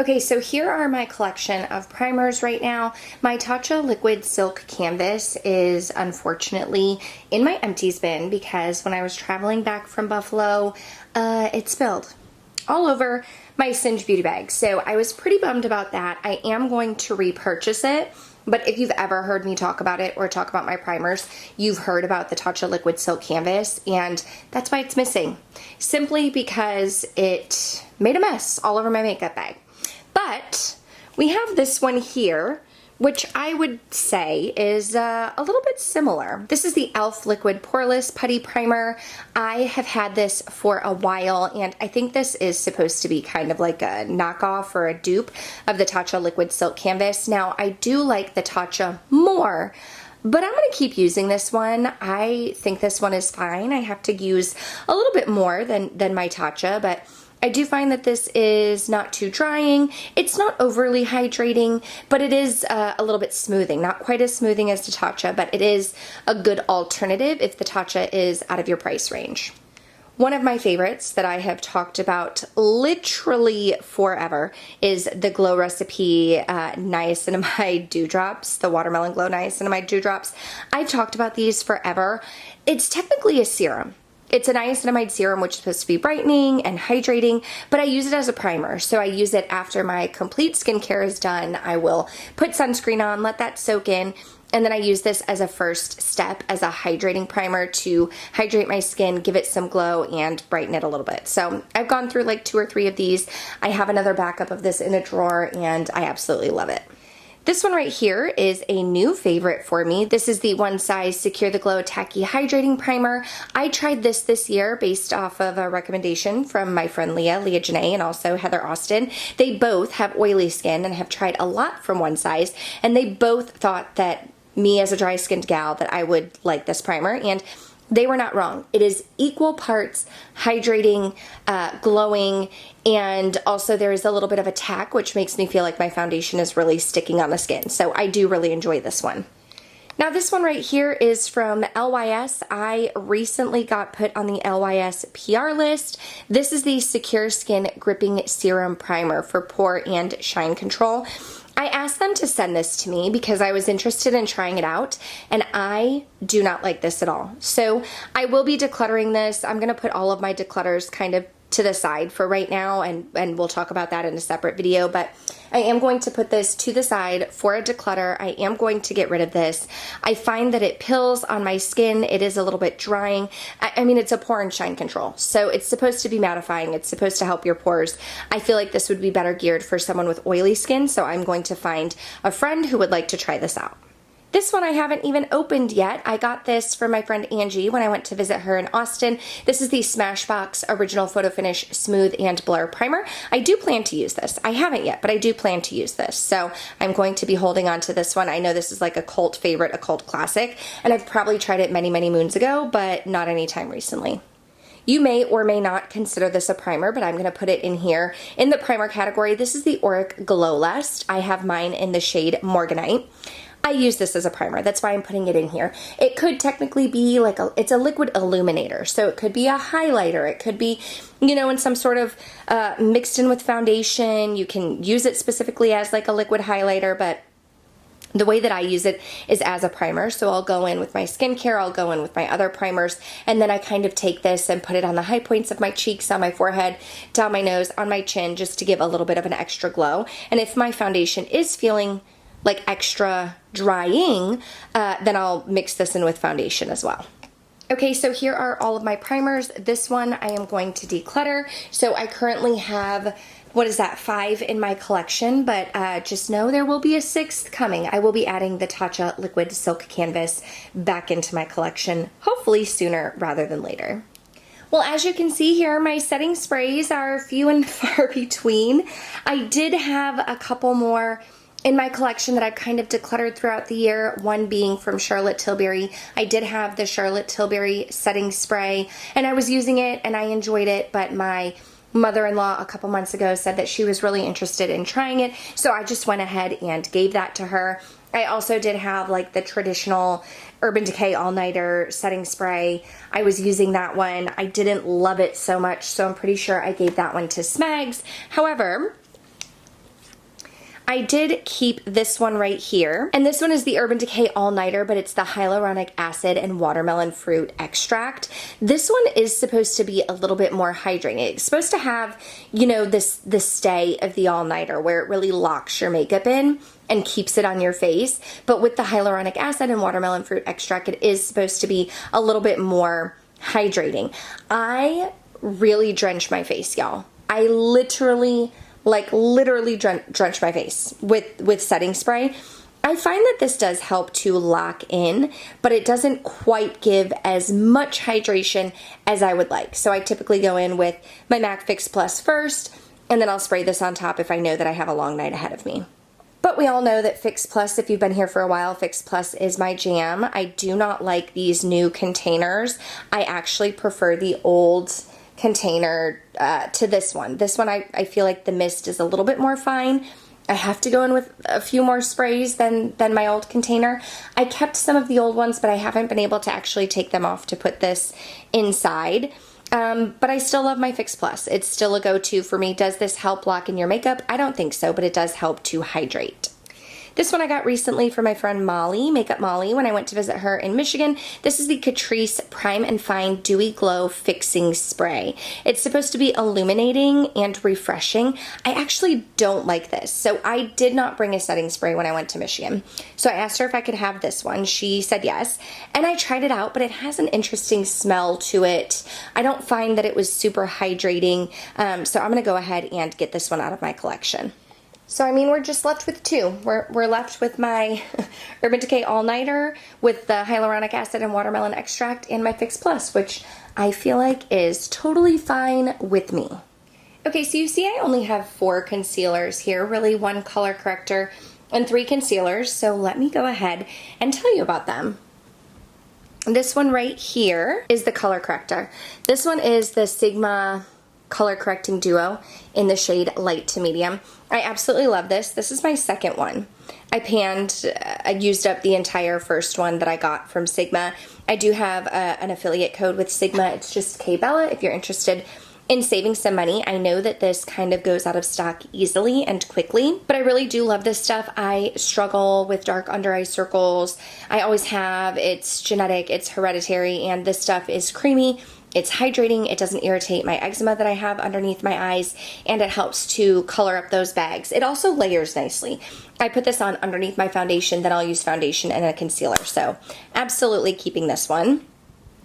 Okay, so here are my collection of primers right now. My Tatcha Liquid Silk Canvas is unfortunately in my empties bin because when I was traveling back from Buffalo, it spilled all over my Singe beauty bag. So I was pretty bummed about that. I am going to repurchase it, but if you've ever heard me talk about it or talk about my primers, you've heard about the Tatcha Liquid Silk Canvas, and that's why it's missing. Simply because it made a mess all over my makeup bag. But we have this one here, which I would say is a little bit similar. This is the e.l.f. Liquid Poreless Putty Primer. I have had this for a while, and I think this is supposed to be kind of like a knockoff or a dupe of the Tatcha Liquid Silk Canvas. Now, I do like the Tatcha more, but I'm going to keep using this one. I think this one is fine. I have to use a little bit more than my Tatcha, but I do find that this is not too drying. It's not overly hydrating, but it is a little bit smoothing. Not quite as smoothing as the Tatcha, but it is a good alternative if the Tatcha is out of your price range. One of my favorites that I have talked about literally forever is the Glow Recipe Niacinamide Dewdrops, the Watermelon Glow Niacinamide Dewdrops. I've talked about these forever. It's technically a serum. It's a niacinamide serum, which is supposed to be brightening and hydrating, but I use it as a primer. So I use it after my complete skincare is done. I will put sunscreen on, let that soak in, and then I use this as a first step as a hydrating primer to hydrate my skin, give it some glow, and brighten it a little bit. So I've gone through like 2 or 3 of these. I have another backup of this in a drawer, and I absolutely love it. This one right here is a new favorite for me. This is the One Size Secure the Glow Tacky Hydrating Primer. I tried this year based off of a recommendation from my friend Leah Janae, and also Heather Austin. They both have oily skin and have tried a lot from One Size, and they both thought that me as a dry-skinned gal that I would like this primer, and they were not wrong. It is equal parts hydrating, glowing, and also there is a little bit of a tack, which makes me feel like my foundation is really sticking on the skin. So I do really enjoy this one. Now this one right here is from LYS. I recently got put on the LYS PR list. This is the Secure Skin Gripping Serum Primer for pore and shine control. I asked them to send this to me because I was interested in trying it out, and I do not like this at all. So I will be decluttering this. I'm going to put all of my declutters kind of to the side for right now, and we'll talk about that in a separate video, but I am going to put this to the side for a declutter. I am going to get rid of this. I find that it pills on my skin. It is a little bit drying. I mean, it's a pore and shine control, so it's supposed to be mattifying. It's supposed to help your pores. I feel like this would be better geared for someone with oily skin, so I'm going to find a friend who would like to try this out. This one I haven't even opened yet. I got this from my friend Angie when I went to visit her in Austin. This is the Smashbox Original Photo Finish Smooth and Blur Primer. I do plan to use this. I haven't yet, but I do plan to use this. So I'm going to be holding on to this one. I know this is like a cult favorite, a cult classic, and I've probably tried it many, many moons ago, but not anytime recently. You may or may not consider this a primer, but I'm going to put it in here in the primer category. This is the Auric Glow Lust. I have mine in the shade Morganite. I use this as a primer. That's why I'm putting it in here. It could technically be like it's a liquid illuminator. So it could be a highlighter. It could be, you know, in some sort of mixed in with foundation. You can use it specifically as like a liquid highlighter, but the way that I use it is as a primer. So I'll go in with my skincare, I'll go in with my other primers, and then I kind of take this and put it on the high points of my cheeks, on my forehead, down my nose, on my chin, just to give a little bit of an extra glow. And if my foundation is feeling like extra drying, then I'll mix this in with foundation as well. Okay, so here are all of my primers. This one I am going to declutter. So I currently have, 5 in my collection, but just know there will be a 6th coming. I will be adding the Tatcha Liquid Silk Canvas back into my collection, hopefully sooner rather than later. Well, as you can see here, my setting sprays are few and far between. I did have a couple more in my collection that I've kind of decluttered throughout the year, one being from Charlotte Tilbury. I did have the Charlotte Tilbury setting spray, and I was using it and I enjoyed it, but my mother-in-law a couple months ago said that she was really interested in trying it, so I just went ahead and gave that to her. I also did have like the traditional Urban Decay All-Nighter setting spray. I was using that one. I didn't love it so much, so I'm pretty sure I gave that one to Smags. However, I did keep this one right here. And this one is the Urban Decay All Nighter, but it's the hyaluronic acid and watermelon fruit extract. This one is supposed to be a little bit more hydrating. It's supposed to have, you know, the stay of the All Nighter where it really locks your makeup in and keeps it on your face. But with the hyaluronic acid and watermelon fruit extract, it is supposed to be a little bit more hydrating. I really drench my face, y'all. I literally drench my face with setting spray. I find that this does help to lock in, but it doesn't quite give as much hydration as I would like. So I typically go in with my MAC Fix Plus first, and then I'll spray this on top if I know that I have a long night ahead of me. But we all know that Fix Plus, if you've been here for a while, Fix Plus is my jam. I do not like these new containers. I actually prefer the old container to this one. This one, I feel like the mist is a little bit more fine. I have to go in with a few more sprays than my old container. I kept some of the old ones, but I haven't been able to actually take them off to put this inside. But I still love my Fix Plus. It's still a go-to for me. Does this help lock in your makeup? I don't think so, but it does help to hydrate. This one I got recently from my friend Molly, Makeup Molly, when I went to visit her in Michigan. This is the Catrice Prime and Fine Dewy Glow Fixing Spray. It's supposed to be illuminating and refreshing. I actually don't like this, so I did not bring a setting spray when I went to Michigan. So I asked her if I could have this one. She said yes, and I tried it out, but it has an interesting smell to it. I don't find that it was super hydrating, so I'm going to go ahead and get this one out of my collection. So, I mean, we're just left with two. We're left with my Urban Decay All Nighter with the hyaluronic acid and watermelon extract and my Fix Plus, which I feel like is totally fine with me. Okay, so you see I only have 4 concealers here, really 1 color corrector and 3 concealers. So let me go ahead and tell you about them. This one right here is the color corrector. This one is the Sigma Color Correcting Duo in the shade Light to Medium. I absolutely love this. This is my second one. I used up the entire first one that I got from Sigma. I do have an affiliate code with Sigma. It's just KBella if you're interested in saving some money. I know that this kind of goes out of stock easily and quickly, but I really do love this stuff. I struggle with dark under eye circles. I always have. It's genetic, it's hereditary, and this stuff is creamy. It's hydrating, it doesn't irritate my eczema that I have underneath my eyes, and it helps to color up those bags. It also layers nicely. I put this on underneath my foundation, then I'll use foundation and a concealer, so absolutely keeping this one.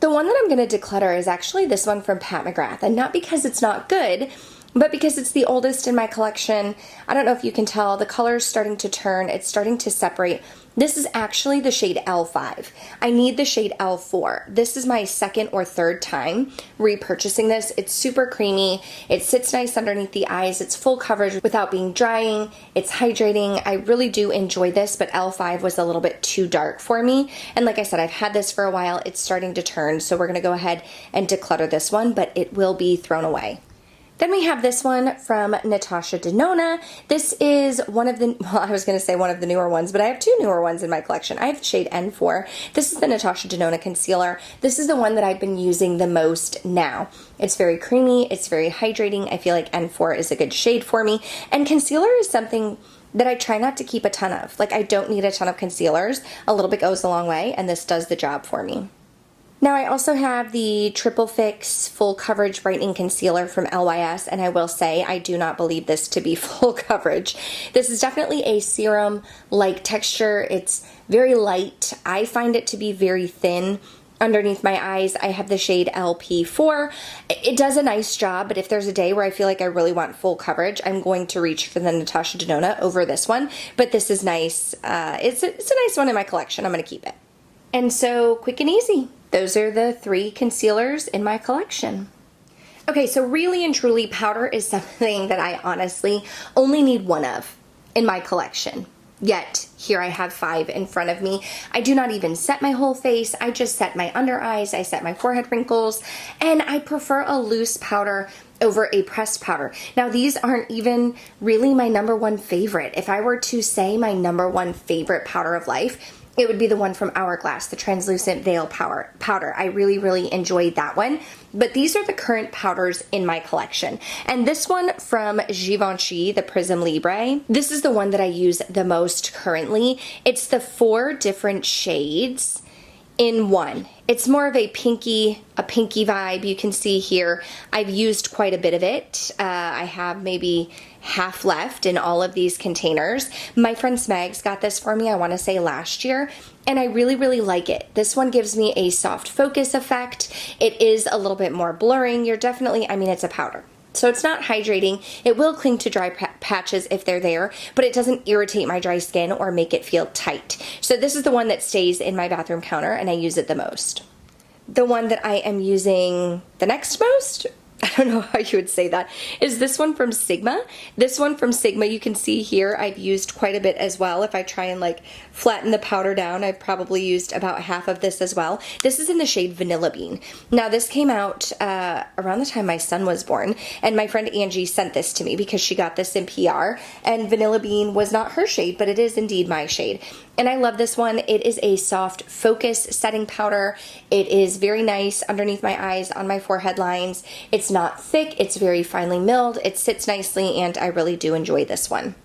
The one that I'm going to declutter is actually this one from Pat McGrath, and not because it's not good, but because it's the oldest in my collection. I don't know if you can tell, the color's starting to turn, it's starting to separate. This is actually the shade L5. I need the shade L4. This is my second or third time repurchasing this. It's super creamy. It sits nice underneath the eyes. It's full coverage without being drying. It's hydrating. I really do enjoy this, but L5 was a little bit too dark for me. And like I said, I've had this for a while. It's starting to turn, so we're gonna go ahead and declutter this one, but it will be thrown away. Then we have this one from Natasha Denona. This is one of the, well, I was going to say one of the newer ones, but I have 2 newer ones in my collection. I have the shade N4. This is the Natasha Denona concealer. This is the one that I've been using the most now. It's very creamy. It's very hydrating. I feel like N4 is a good shade for me. And concealer is something that I try not to keep a ton of. Like, I don't need a ton of concealers. A little bit goes a long way, and this does the job for me. Now I also have the Triple Fix Full Coverage Brightening Concealer from LYS, and I will say I do not believe this to be full coverage. This is definitely a serum-like texture. It's very light. I find it to be very thin underneath my eyes. I have the shade LP4. It does a nice job, but if there's a day where I feel like I really want full coverage, I'm going to reach for the Natasha Denona over this one, but this is nice. It's a nice one in my collection. I'm going to keep it. And so, quick and easy. Those are the 3 concealers in my collection. Okay, so really and truly, powder is something that I honestly only need 1 of in my collection. Yet, here I have 5 in front of me. I do not even set my whole face. I just set my under eyes, I set my forehead wrinkles, and I prefer a loose powder over a pressed powder. Now, these aren't even really my #1 favorite. If I were to say my #1 favorite powder of life, it would be the one from Hourglass, the translucent veil powder. I really, really enjoyed that one. But these are the current powders in my collection. And this one from Givenchy, the Prism Libre, this is the one that I use the most currently. It's the 4 different shades in one. It's more of a pinky vibe. You can see here, I've used quite a bit of it. I have maybe half left in all of these containers. My friend Smegs got this for me, I want to say last year, and I really, really like it. This one gives me a soft focus effect. It is a little bit more blurring. You're definitely, I mean, it's a powder, so it's not hydrating. It will cling to dry patches if they're there, but it doesn't irritate my dry skin or make it feel tight. So this is the one that stays in my bathroom counter, and I use it the most. The one that I am using the next most, I don't know how you would say that, is this one from Sigma. This one from Sigma, you can see here, I've used quite a bit as well. If I try and like flatten the powder down, I've probably used about half of this as well. This is in the shade Vanilla Bean. Now this came out around the time my son was born, and my friend Angie sent this to me because she got this in PR, and Vanilla Bean was not her shade, but it is indeed my shade. And I love this one. It is a soft focus setting powder. It is very nice underneath my eyes, on my forehead lines. It's not thick, it's very finely milled, it sits nicely, and I really do enjoy this one.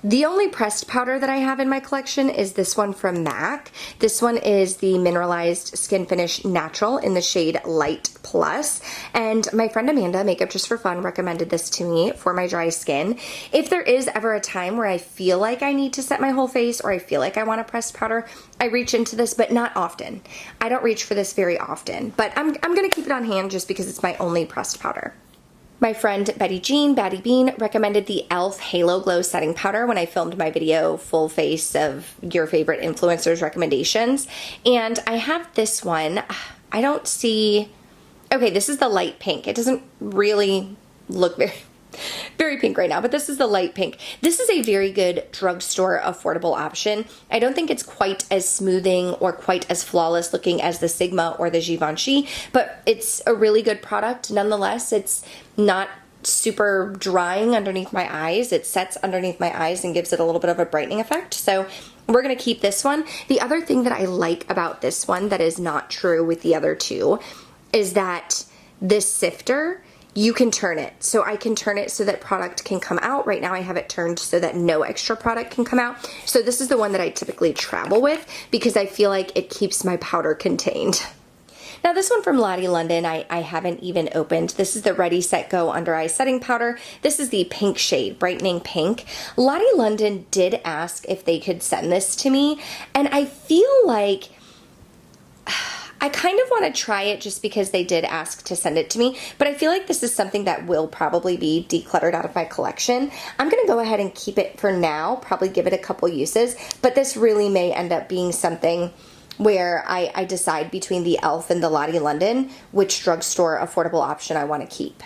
The only pressed powder that I have in my collection is this one from MAC. This one is the Mineralized Skin Finish Natural in the shade Light Plus. And my friend Amanda, Makeup Just for Fun, recommended this to me for my dry skin. If there is ever a time where I feel like I need to set my whole face or I feel like I want a pressed powder, I reach into this, but not often. I don't reach for this very often, but I'm gonna keep it on hand just because it's my only pressed powder. My friend Betty Bean recommended the e.l.f. Halo Glow Setting Powder when I filmed my video full face of your favorite influencers recommendations. And I have this one. I don't see, okay, this is the light pink. It doesn't really look very pink right now, but this is the light pink. This is a very good drugstore affordable option. I don't think it's quite as smoothing or quite as flawless looking as the Sigma or the Givenchy, but it's a really good product. Nonetheless, it's not super drying underneath my eyes. It sets underneath my eyes and gives it a little bit of a brightening effect. So we're gonna keep this one. The other thing that I like about this one that is not true with the other two is that this sifter, you can turn it. So I can turn it so that product can come out. Right now I have it turned so that no extra product can come out. So this is the one that I typically travel with because I feel like it keeps my powder contained. Now this one from Lottie London, I haven't even opened. This is the Ready, Set, Go Under Eye Setting Powder. This is the pink shade, brightening pink. Lottie London did ask if they could send this to me, and I feel like I kind of want to try it just because they did ask to send it to me, but I feel like this is something that will probably be decluttered out of my collection. I'm going to go ahead and keep it for now, probably give it a couple uses, but this really may end up being something where I decide between the e.l.f. and the Lottie London which drugstore affordable option I want to keep.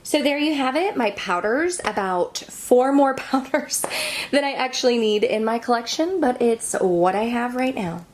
So there you have it, my powders, about 4 more powders than I actually need in my collection, but it's what I have right now.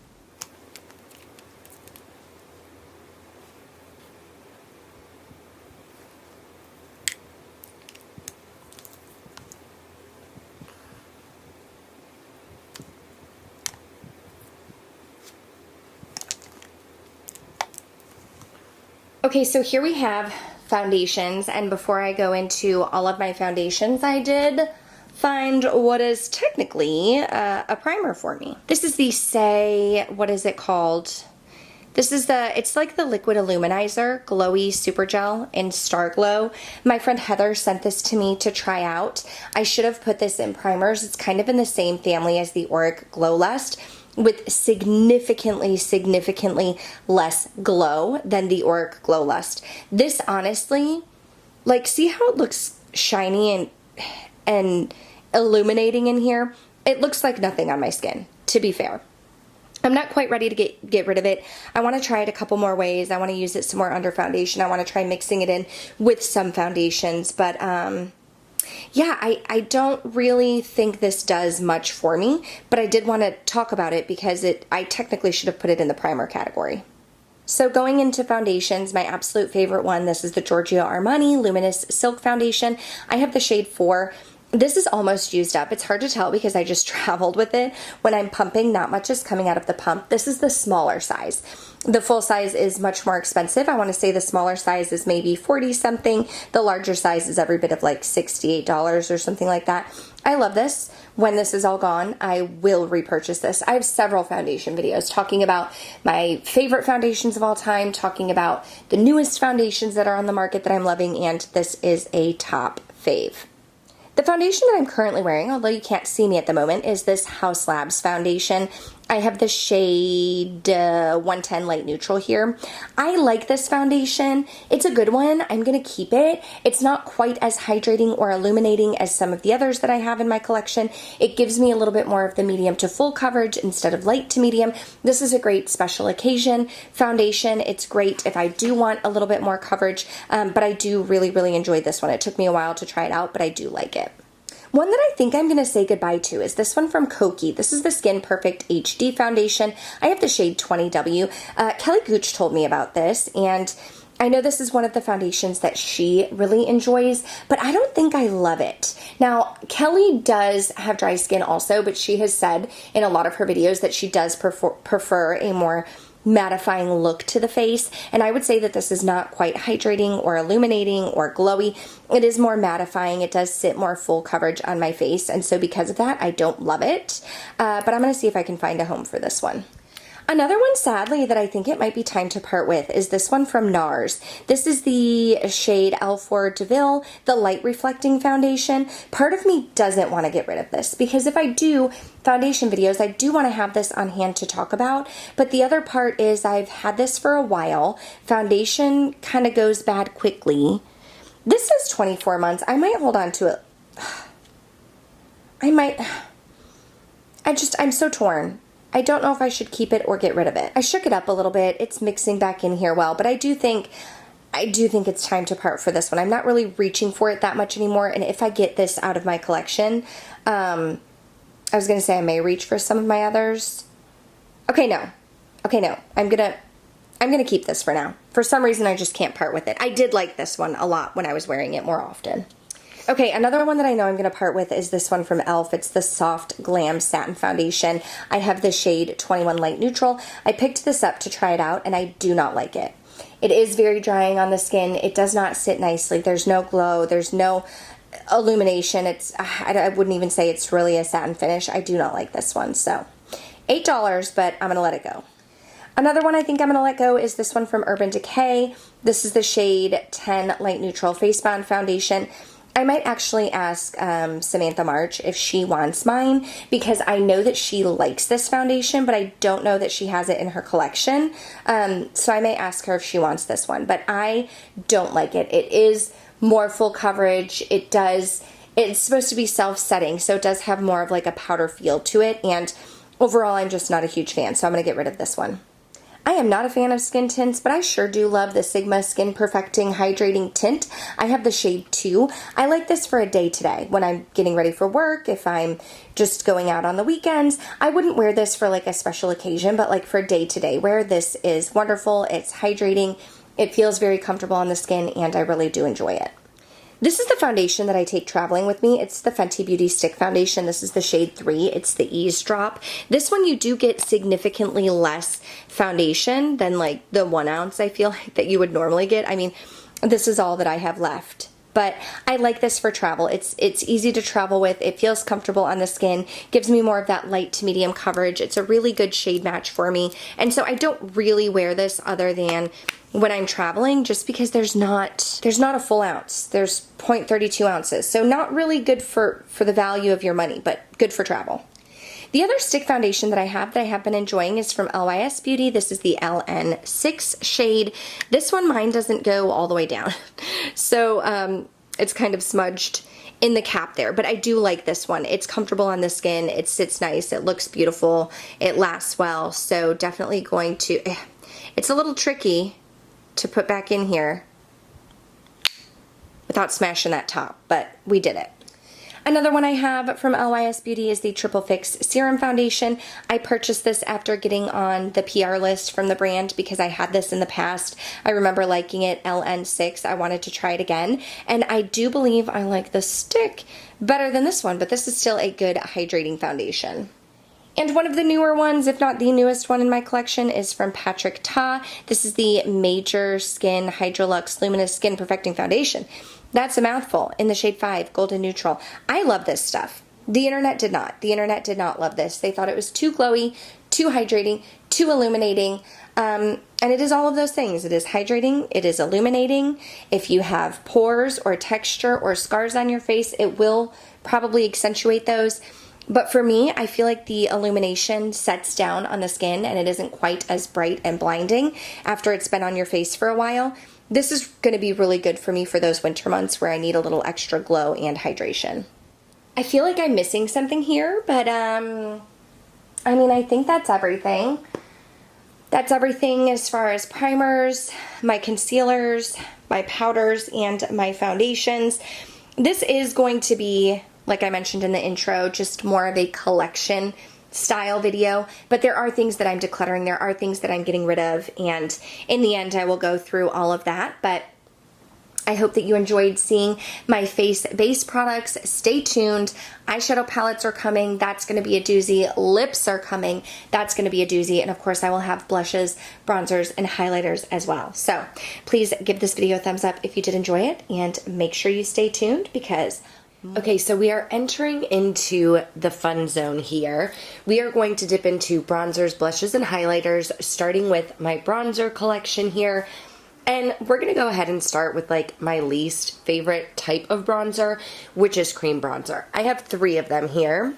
Okay, so here we have foundations, and before I go into all of my foundations, I did find what is technically a primer for me. This is the Say, what is it called? This is it's like the Liquid Illuminizer Glowy Super Gel in Star Glow. My friend Heather sent this to me to try out. I should have put this in primers. It's kind of in the same family as the Auric Glow Lust, with significantly less glow than the Auric Glow Lust. This honestly, like, see how it looks shiny and illuminating in here? It looks like nothing on my skin, to be fair. I'm not quite ready to get rid of it. I want to try it a couple more ways. I want to use it some more under foundation. I want to try mixing it in with some foundations, but yeah, I don't really think this does much for me, but I did want to talk about it because I technically should have put it in the primer category. So going into foundations, my absolute favorite one, this is the Giorgio Armani Luminous Silk Foundation. I have the shade 4. This is almost used up. It's hard to tell because I just traveled with it. When I'm pumping, not much is coming out of the pump. This is the smaller size. The full size is much more expensive. I want to say the smaller size is maybe 40 something. The larger size is every bit of like $68 or something like that. I love this. When this is all gone, I will repurchase this. I have several foundation videos talking about my favorite foundations of all time, talking about the newest foundations that are on the market that I'm loving, and this is a top fave. The foundation that I'm currently wearing, although you can't see me at the moment, is this Haus Labs foundation. I have the shade 110 Light Neutral here. I like this foundation. It's a good one. I'm going to keep it. It's not quite as hydrating or illuminating as some of the others that I have in my collection. It gives me a little bit more of the medium to full coverage instead of light to medium. This is a great special occasion foundation. It's great if I do want a little bit more coverage, but I do really, really enjoy this one. It took me a while to try it out, but I do like it. One that I think I'm going to say goodbye to is this one from Kokie. This is the Skin Perfect HD foundation. I have the shade 20W. Kelly Gooch told me about this, and I know this is one of the foundations that she really enjoys, but I don't think I love it. Now, Kelly does have dry skin also, but she has said in a lot of her videos that she does prefer a more mattifying look to the face, and I would say that this is not quite hydrating or illuminating or glowy. It is more mattifying. It does sit more full coverage on my face, and so because of that, I don't love it, but I'm going to see if I can find a home for this one. Another one, sadly, that I think it might be time to part with is this one from NARS. This is the shade L4 DeVille, the light reflecting foundation. Part of me doesn't want to get rid of this because if I do foundation videos, I do want to have this on hand to talk about. But the other part is I've had this for a while. Foundation kind of goes bad quickly. This is 24 months. I might hold on to it. I'm so torn. I don't know if I should keep it or get rid of it. I shook it up a little bit. It's mixing back in here well, but I do think it's time to part for this one. I'm not really reaching for it that much anymore, and if I get this out of my collection, I was going to say I may reach for some of my others. Okay, no. I'm going to keep this for now. For some reason, I just can't part with it. I did like this one a lot when I was wearing it more often. Okay, another one that I know I'm going to part with is this one from e.l.f. It's the Soft Glam Satin Foundation. I have the shade 21 Light Neutral. I picked this up to try it out, and I do not like it. It is very drying on the skin. It does not sit nicely. There's no glow. There's no illumination. I wouldn't even say it's really a satin finish. I do not like this one. So, $8, but I'm going to let it go. Another one I think I'm going to let go is this one from Urban Decay. This is the shade 10 Light Neutral Face Bond Foundation. I might actually ask Samantha March if she wants mine because I know that she likes this foundation, but I don't know that she has it in her collection. So I may ask her if she wants this one, but I don't like it. It is more full coverage. It's supposed to be self-setting, so it does have more of like a powder feel to it, and overall I'm just not a huge fan, so I'm going to get rid of this one. I am not a fan of skin tints, but I sure do love the Sigma Skin Perfecting Hydrating Tint. I have the shade 2. I like this for a day today when I'm getting ready for work, if I'm just going out on the weekends. I wouldn't wear this for like a special occasion, but like for day-to-day wear, this is wonderful. It's hydrating. It feels very comfortable on the skin, and I really do enjoy it. This is the foundation that I take traveling with me. It's the Fenty Beauty Stick Foundation. This is the shade 3. It's the Eavesdrop. This one you do get significantly less foundation than like the 1 ounce I feel like that you would normally get. I mean, this is all that I have left. But I like this for travel. It's easy to travel with. It feels comfortable on the skin. Gives me more of that light to medium coverage. It's a really good shade match for me. And so I don't really wear this other than when I'm traveling, just because there's not a full ounce. There's 0.32 ounces. So not really good for the value of your money, but good for travel. The other stick foundation that I have been enjoying is from LYS Beauty. This is the LN6 shade. This one, mine doesn't go all the way down. So it's kind of smudged in the cap there, but I do like this one. It's comfortable on the skin. It sits nice. It looks beautiful. It lasts well. So definitely going to, it's a little tricky to put back in here without smashing that top, but we did it. Another one I have from LYS Beauty is the Triple Fix Serum Foundation. I purchased this after getting on the PR list from the brand because I had this in the past. I remember liking it, LN6. I wanted to try it again. And I do believe I like the stick better than this one, but this is still a good hydrating foundation. And one of the newer ones, if not the newest one in my collection, is from Patrick Ta. This is the Major Skin Hydrolux Luminous Skin Perfecting Foundation. That's a mouthful in the shade 5, Golden Neutral. I love this stuff. The internet did not. The internet did not love this. They thought it was too glowy, too hydrating, too illuminating. And it is all of those things. It is hydrating. It is illuminating. If you have pores or texture or scars on your face, it will probably accentuate those. But for me, I feel like the illumination sets down on the skin and it isn't quite as bright and blinding after it's been on your face for a while. This is going to be really good for me for those winter months where I need a little extra glow and hydration. I feel like I'm missing something here, but I mean, I think that's everything. That's everything as far as primers, my concealers, my powders, and my foundations. This is going to be, like I mentioned in the intro, just more of a collection style video, but there are things that I'm decluttering, there are things that I'm getting rid of, and in the end I will go through all of that. But I hope that you enjoyed seeing my face base products. Stay tuned. Eyeshadow palettes are coming. That's going to be a doozy. Lips are coming. That's going to be a doozy. And of course I will have blushes, bronzers, and highlighters as well. So please give this video a thumbs up if you did enjoy it, and make sure you stay tuned because okay, so we are entering into the fun zone here. We are going to dip into bronzers, blushes, and highlighters, starting with my bronzer collection here. And we're going to go ahead and start with like my least favorite type of bronzer, which is cream bronzer. I have 3 of them here.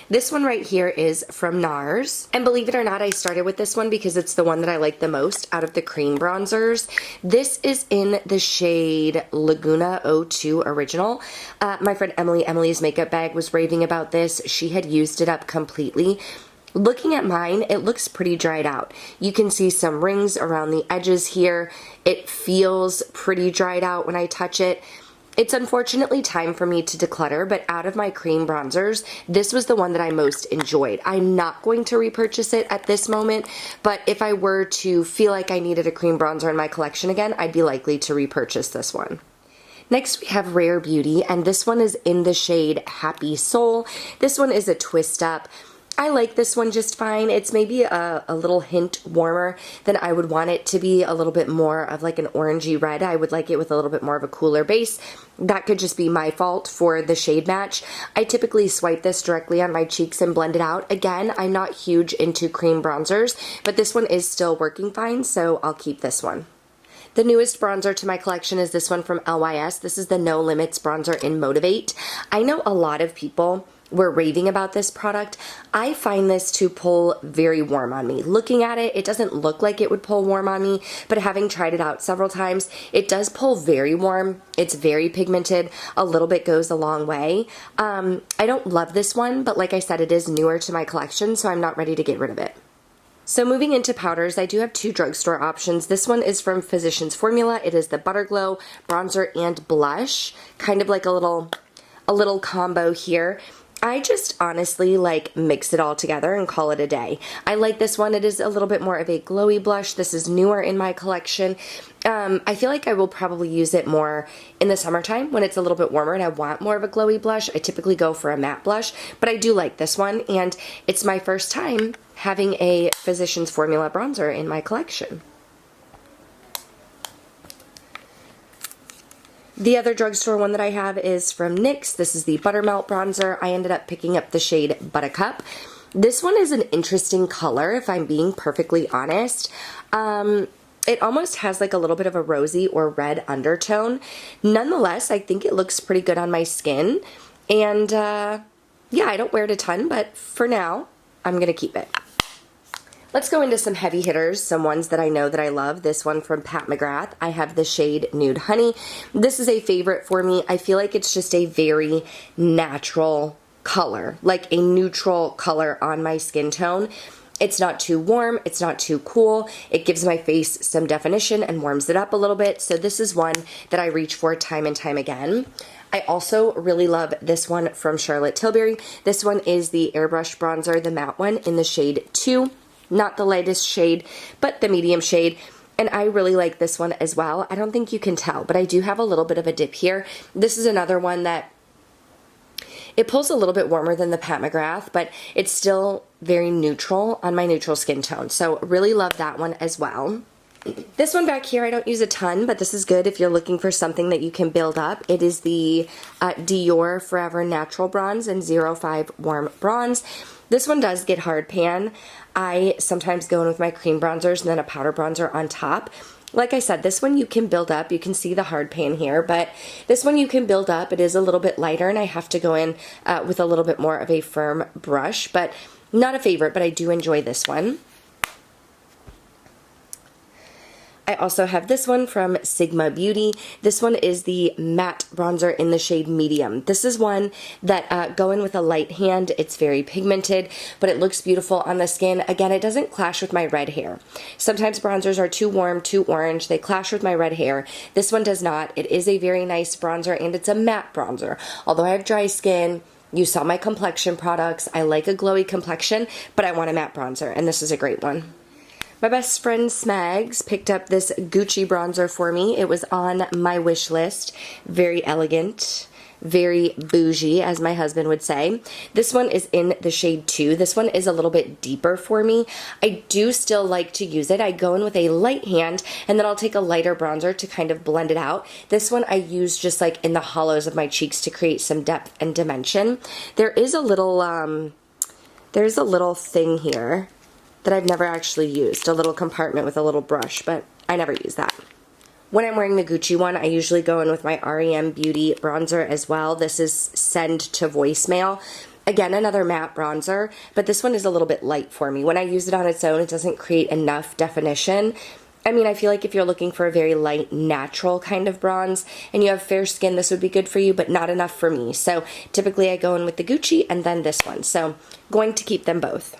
This one right here is from NARS. And believe it or not, I started with this one because it's the one that I like the most out of the cream bronzers. This is in the shade Laguna 02 Original. My friend Emily's makeup bag was raving about this. She had used it up completely. Looking at mine, it looks pretty dried out. You can see some rings around the edges here. It feels pretty dried out when I touch it. It's unfortunately time for me to declutter, but out of my cream bronzers, this was the one that I most enjoyed. I'm not going to repurchase it at this moment, but if I were to feel like I needed a cream bronzer in my collection again, I'd be likely to repurchase this one. Next we have Rare Beauty, and this one is in the shade Happy Soul. This one is a twist up. I like this one just fine. It's maybe a little hint warmer than I would want it to be, a little bit more of like an orangey red. I would like it with a little bit more of a cooler base. That could just be my fault for the shade match. I typically swipe this directly on my cheeks and blend it out. Again, I'm not huge into cream bronzers, but this one is still working fine, so I'll keep this one. The newest bronzer to my collection is this one from LYS. This is the No Limits bronzer in Motivate. I know a lot of people were raving about this product. I find this to pull very warm on me. Looking at it, it doesn't look like it would pull warm on me, but having tried it out several times, it does pull very warm. It's very pigmented. A little bit goes a long way. I don't love this one, but like I said, it is newer to my collection, so I'm not ready to get rid of it. So moving into powders, I do have 2 drugstore options. This one is from Physicians Formula. It is the Butter Glow Bronzer and Blush, kind of like a little combo here. I just honestly like mix it all together and call it a day. I like this one. It is a little bit more of a glowy blush. This is newer in my collection. I feel like I will probably use it more in the summertime when it's a little bit warmer and I want more of a glowy blush. I typically go for a matte blush, but I do like this one, and it's my first time having a Physicians Formula bronzer in my collection. The other drugstore one that I have is from NYX. This is the Buttermelt bronzer. I ended up picking up the shade Buttercup. This one is an interesting color, if I'm being perfectly honest. It almost has like a little bit of a rosy or red undertone. Nonetheless, I think it looks pretty good on my skin. And yeah, I don't wear it a ton, but for now, I'm going to keep it. Let's go into some heavy hitters, some ones that I know that I love. This one from Pat McGrath. I have the shade Nude Honey. This is a favorite for me. I feel like it's just a very natural color, like a neutral color on my skin tone. It's not too warm, it's not too cool. It gives my face some definition and warms it up a little bit. So this is one that I reach for time and time again. I also really love this one from Charlotte Tilbury. This one is the Airbrush Bronzer, the matte one in the shade 2. Not the lightest shade, but the medium shade. And I really like this one as well. I don't think you can tell, but I do have a little bit of a dip here. This is another one that it pulls a little bit warmer than the Pat McGrath, but it's still very neutral on my neutral skin tone. So really love that one as well. This one back here I don't use a ton, but this is good if you're looking for something that you can build up. It is the Dior Forever Natural Bronze in 05 Warm Bronze. This one does get hard pan. I sometimes go in with my cream bronzers and then a powder bronzer on top. Like I said, this one you can build up. You can see the hard pan here, but this one you can build up. It is a little bit lighter, and I have to go in with a little bit more of a firm brush, but not a favorite, but I do enjoy this one. I also have this one from Sigma Beauty. This one is the matte bronzer in the shade medium. This is one that go in with a light hand. It's very pigmented, but it looks beautiful on the skin. Again, it doesn't clash with my red hair. Sometimes bronzers are too warm, too orange. They clash with my red hair. This one does not. It is a very nice bronzer, and it's a matte bronzer. Although I have dry skin, you saw my complexion products. I like a glowy complexion, but I want a matte bronzer, and this is a great one. My best friend Smags picked up this Gucci bronzer for me. It was on my wish list. Very elegant, very bougie, as my husband would say. This one is in the shade 2. This one is a little bit deeper for me. I do still like to use it. I go in with a light hand, and then I'll take a lighter bronzer to kind of blend it out. This one I use just like in the hollows of my cheeks to create some depth and dimension. There is a little, there's a little thing here that I've never actually used, a little compartment with a little brush, but I never use that. When I'm wearing the Gucci one, I usually go in with my REM Beauty bronzer as well. This is Send to Voicemail. Again, another matte bronzer, but this one is a little bit light for me. When I use it on its own, it doesn't create enough definition. I mean, I feel like if you're looking for a very light, natural kind of bronze and you have fair skin, this would be good for you, but not enough for me. So typically I go in with the Gucci and then this one. So going to keep them both.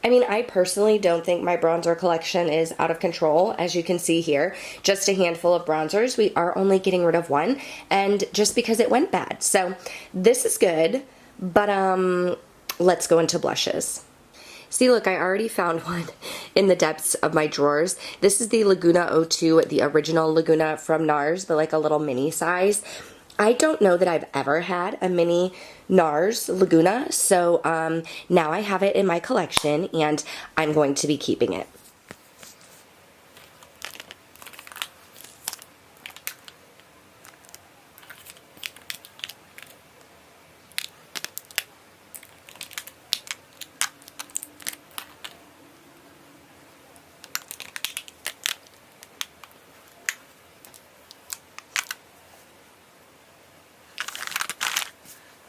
I mean, I personally don't think my bronzer collection is out of control. As you can see here, just a handful of bronzers. We are only getting rid of one, and just because it went bad. So this is good, but let's go into blushes. See, look, I already found one in the depths of my drawers. This is the Laguna 02, the original Laguna from NARS, but like a little mini size. I don't know that I've ever had a mini NARS Laguna, so now I have it in my collection, and I'm going to be keeping it.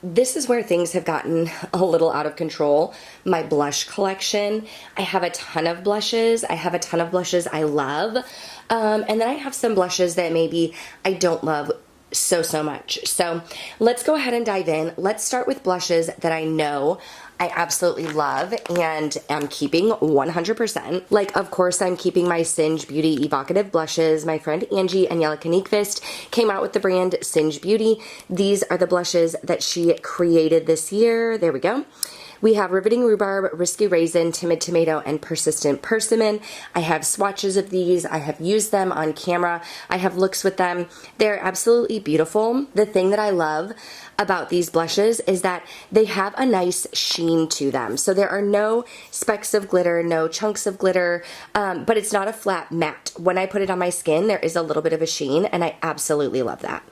This is where things have gotten a little out of control. My blush collection. I have a ton of blushes. I have a ton of blushes I love. And then I have some blushes that maybe I don't love so much. So let's go ahead and dive in. Let's start with blushes that I know I absolutely love and am keeping 100%. Like, of course, I'm keeping my Singe Beauty Evocative Blushes. My friend Angie Aniela Kanikvist came out with the brand Singe Beauty. These are the blushes that she created this year. There we go. We have Riveting Rhubarb, Risky Raisin, Timid Tomato, and Persistent Persimmon. I have swatches of these. I have used them on camera. I have looks with them. They're absolutely beautiful. The thing that I love about these blushes is that they have a nice sheen to them. So there are no specks of glitter, no chunks of glitter, but it's not a flat matte. When I put it on my skin, there is a little bit of a sheen, and I absolutely love that.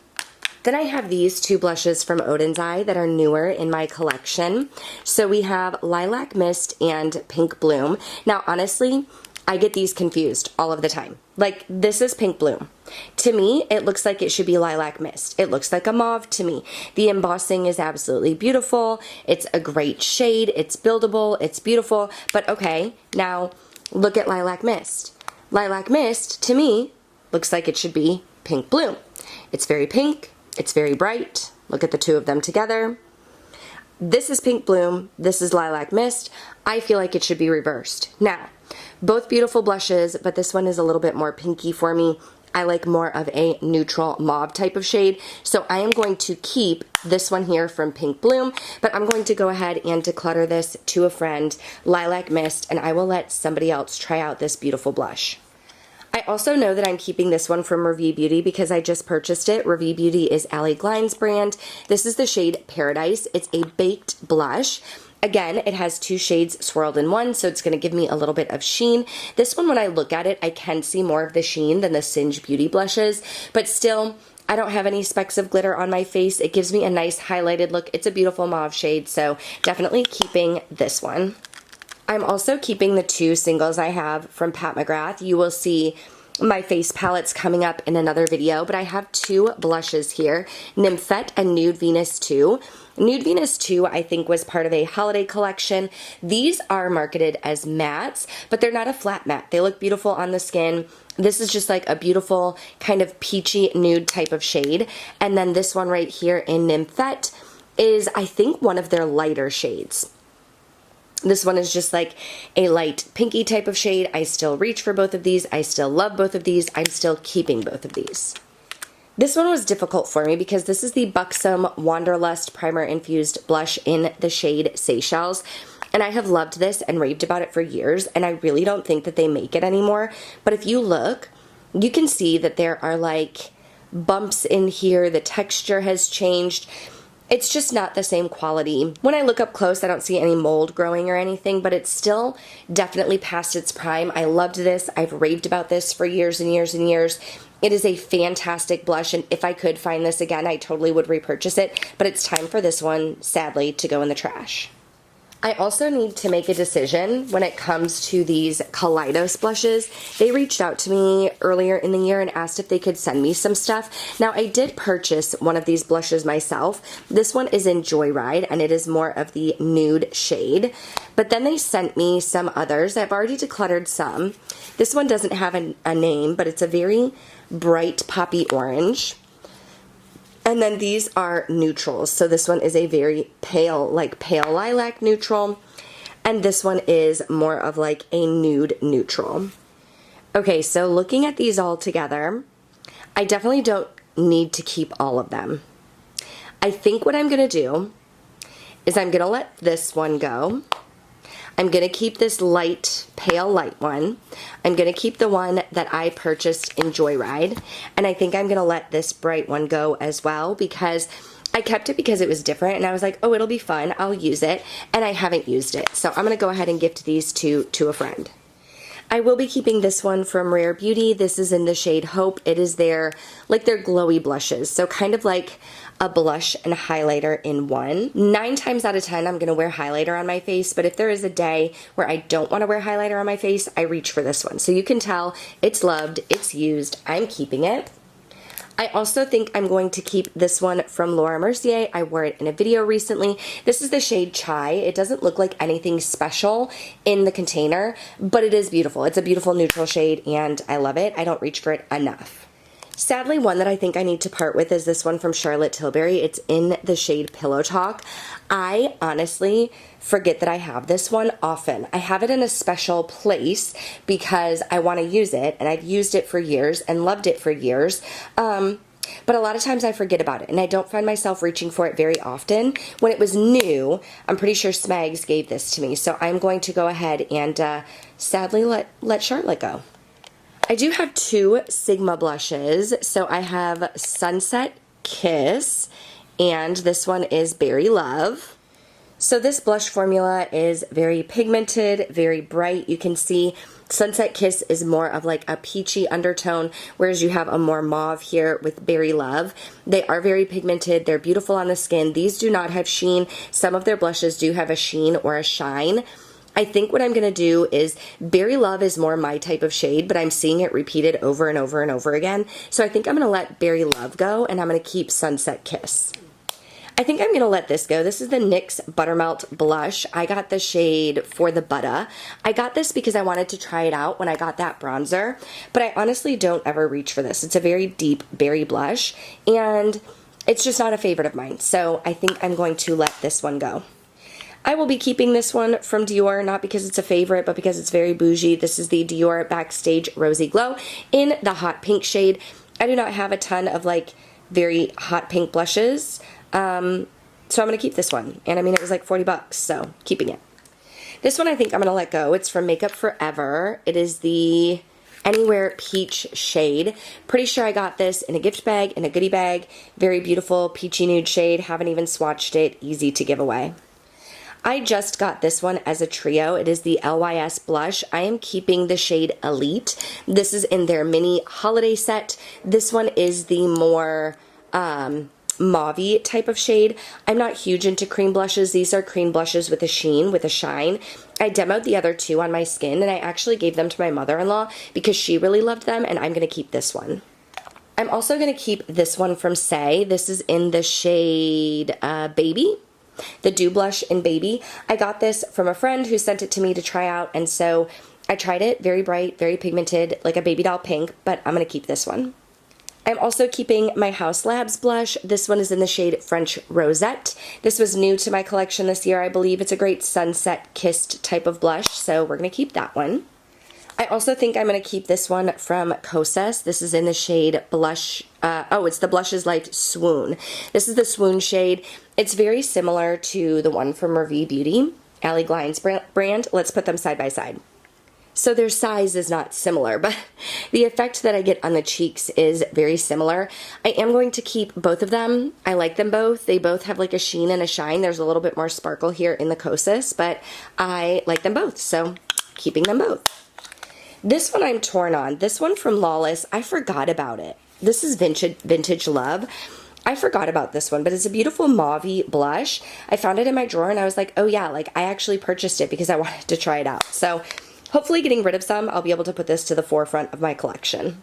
Then I have these two blushes from Odin's Eye that are newer in my collection. So we have Lilac Mist and Pink Bloom. Now, honestly, I get these confused all of the time. Like, this is Pink Bloom. To me, it looks like it should be Lilac Mist. It looks like a mauve to me. The embossing is absolutely beautiful. It's a great shade. It's buildable. It's beautiful. But okay, now look at Lilac Mist. Lilac Mist, to me, looks like it should be Pink Bloom. It's very pink. It's very bright. Look at the two of them together. This is Pink Bloom. This is Lilac Mist. I feel like it should be reversed. Now, both beautiful blushes, but this one is a little bit more pinky for me. I like more of a neutral mauve type of shade. So I am going to keep this one here from Pink Bloom, but I'm going to go ahead and declutter this to a friend, Lilac Mist, and I will let somebody else try out this beautiful blush. I also know that I'm keeping this one from Revie Beauty because I just purchased it. Revie Beauty is Allie Glein's brand. This is the shade Paradise. It's a baked blush. Again, it has 2 shades swirled in one, so it's going to give me a little bit of sheen. This one, when I look at it, I can see more of the sheen than the Singe Beauty blushes, but still, I don't have any specks of glitter on my face. It gives me a nice highlighted look. It's a beautiful mauve shade, so definitely keeping this one. I'm also keeping the 2 singles I have from Pat McGrath. You will see my face palettes coming up in another video, but I have 2 blushes here, Nymphette and Nude Venus 2. Nude Venus 2, I think, was part of a holiday collection. These are marketed as mattes, but they're not a flat matte. They look beautiful on the skin. This is just like a beautiful kind of peachy nude type of shade. And then this one right here in Nymphette is, I think, one of their lighter shades. This one is just like a light pinky type of shade. I still reach for both of these. I still love both of these. I'm still keeping both of these. This one was difficult for me because this is the Buxom Wanderlust Primer Infused Blush in the shade Seychelles. And I have loved this and raved about it for years, and I really don't think that they make it anymore. But if you look, you can see that there are like bumps in here. The texture has changed. It's just not the same quality. When I look up close, I don't see any mold growing or anything, but it's still definitely past its prime. I loved this. I've raved about this for years and years and years. It is a fantastic blush, and if I could find this again, I totally would repurchase it, but it's time for this one, sadly, to go in the trash. I also need to make a decision when it comes to these Kaleidos blushes. They reached out to me earlier in the year and asked if they could send me some stuff. Now, I did purchase one of these blushes myself. This one is in Joyride, and it is more of the nude shade. But then they sent me some others. I've already decluttered some. This one doesn't have a name, but it's a very bright poppy orange. And then these are neutrals. So this one is a very pale, like pale lilac neutral. And this one is more of like a nude neutral. Okay, so looking at these all together, I definitely don't need to keep all of them. I think what I'm gonna do is I'm gonna let this one go. I'm going to keep this light, pale light one. I'm going to keep the one that I purchased in Joyride. And I think I'm going to let this bright one go as well because I kept it because it was different. And I was like, oh, it'll be fun. I'll use it. And I haven't used it. So I'm going to go ahead and gift these to a friend. I will be keeping this one from Rare Beauty. This is in the shade Hope. It is their glowy blushes. So kind of like a blush and highlighter in one. 9 times out of 10, I'm going to wear highlighter on my face, but if there is a day where I don't want to wear highlighter on my face, I reach for this one. So you can tell it's loved, it's used, I'm keeping it. I also think I'm going to keep this one from Laura Mercier. I wore it in a video recently. This is the shade Chai. It doesn't look like anything special in the container, but it is beautiful. It's a beautiful neutral shade and I love it. I don't reach for it enough. Sadly, one that I think I need to part with is this one from Charlotte Tilbury. It's in the shade Pillow Talk. I honestly forget that I have this one often. I have it in a special place because I want to use it, and I've used it for years and loved it for years. But a lot of times I forget about it, and I don't find myself reaching for it very often. When it was new, I'm pretty sure Smags gave this to me, so I'm going to go ahead and sadly let Charlotte go. I do have 2 Sigma blushes. So I have Sunset Kiss, and this one is Berry Love. So this blush formula is very pigmented, very bright. You can see Sunset Kiss is more of like a peachy undertone, whereas you have a more mauve here with Berry Love. They are very pigmented. They're beautiful on the skin. These do not have sheen. Some of their blushes do have a sheen or a shine. I think what I'm going to do is Berry Love is more my type of shade, but I'm seeing it repeated over and over and over again. So I think I'm going to let Berry Love go, and I'm going to keep Sunset Kiss. I think I'm going to let this go. This is the NYX Buttermelt Blush. I got the shade For the Butta. I got this because I wanted to try it out when I got that bronzer, but I honestly don't ever reach for this. It's a very deep berry blush, and it's just not a favorite of mine. So I think I'm going to let this one go. I will be keeping this one from Dior, not because it's a favorite, but because it's very bougie. This is the Dior Backstage Rosy Glow in the hot pink shade. I do not have a ton of like very hot pink blushes, so I'm going to keep this one. And I mean, it was like 40 bucks, so keeping it. This one I think I'm going to let go. It's from Makeup Forever. It is the Anywhere Peach shade. Pretty sure I got this in a gift bag, in a goodie bag. Very beautiful peachy nude shade. Haven't even swatched it. Easy to give away. I just got this one as a trio. It is the LYS blush. I am keeping the shade Elite. This is in their mini holiday set. This one is the more mauve-y type of shade. I'm not huge into cream blushes. These are cream blushes with a sheen, with a shine. I demoed the other two on my skin, and I actually gave them to my mother-in-law because she really loved them, and I'm going to keep this one. I'm also going to keep this one from Say. This is in the shade Baby. The Dew Blush in Baby. I got this from a friend who sent it to me to try out, and so I tried it. Very bright, very pigmented, like a baby doll pink, but I'm going to keep this one. I'm also keeping my House Labs blush. This one is in the shade French Rosette. This was new to my collection this year, I believe. It's a great sunset kissed type of blush, so we're going to keep that one. I also think I'm going to keep this one from Kosas. This is in the shade Blush. It's the Blushes Like Swoon. This is the Swoon shade. It's very similar to the one from Revie Beauty, Allie Glines brand. Let's put them side by side. So their size is not similar, but the effect that I get on the cheeks is very similar. I am going to keep both of them. I like them both. They both have like a sheen and a shine. There's a little bit more sparkle here in the Kosas, but I like them both, so keeping them both. This one I'm torn on. This one from Lawless, I forgot about it. This is Vintage Love. I forgot about this one, but it's a beautiful mauve blush. I found it in my drawer and I was like, oh yeah, like I actually purchased it because I wanted to try it out. So hopefully getting rid of some, I'll be able to put this to the forefront of my collection.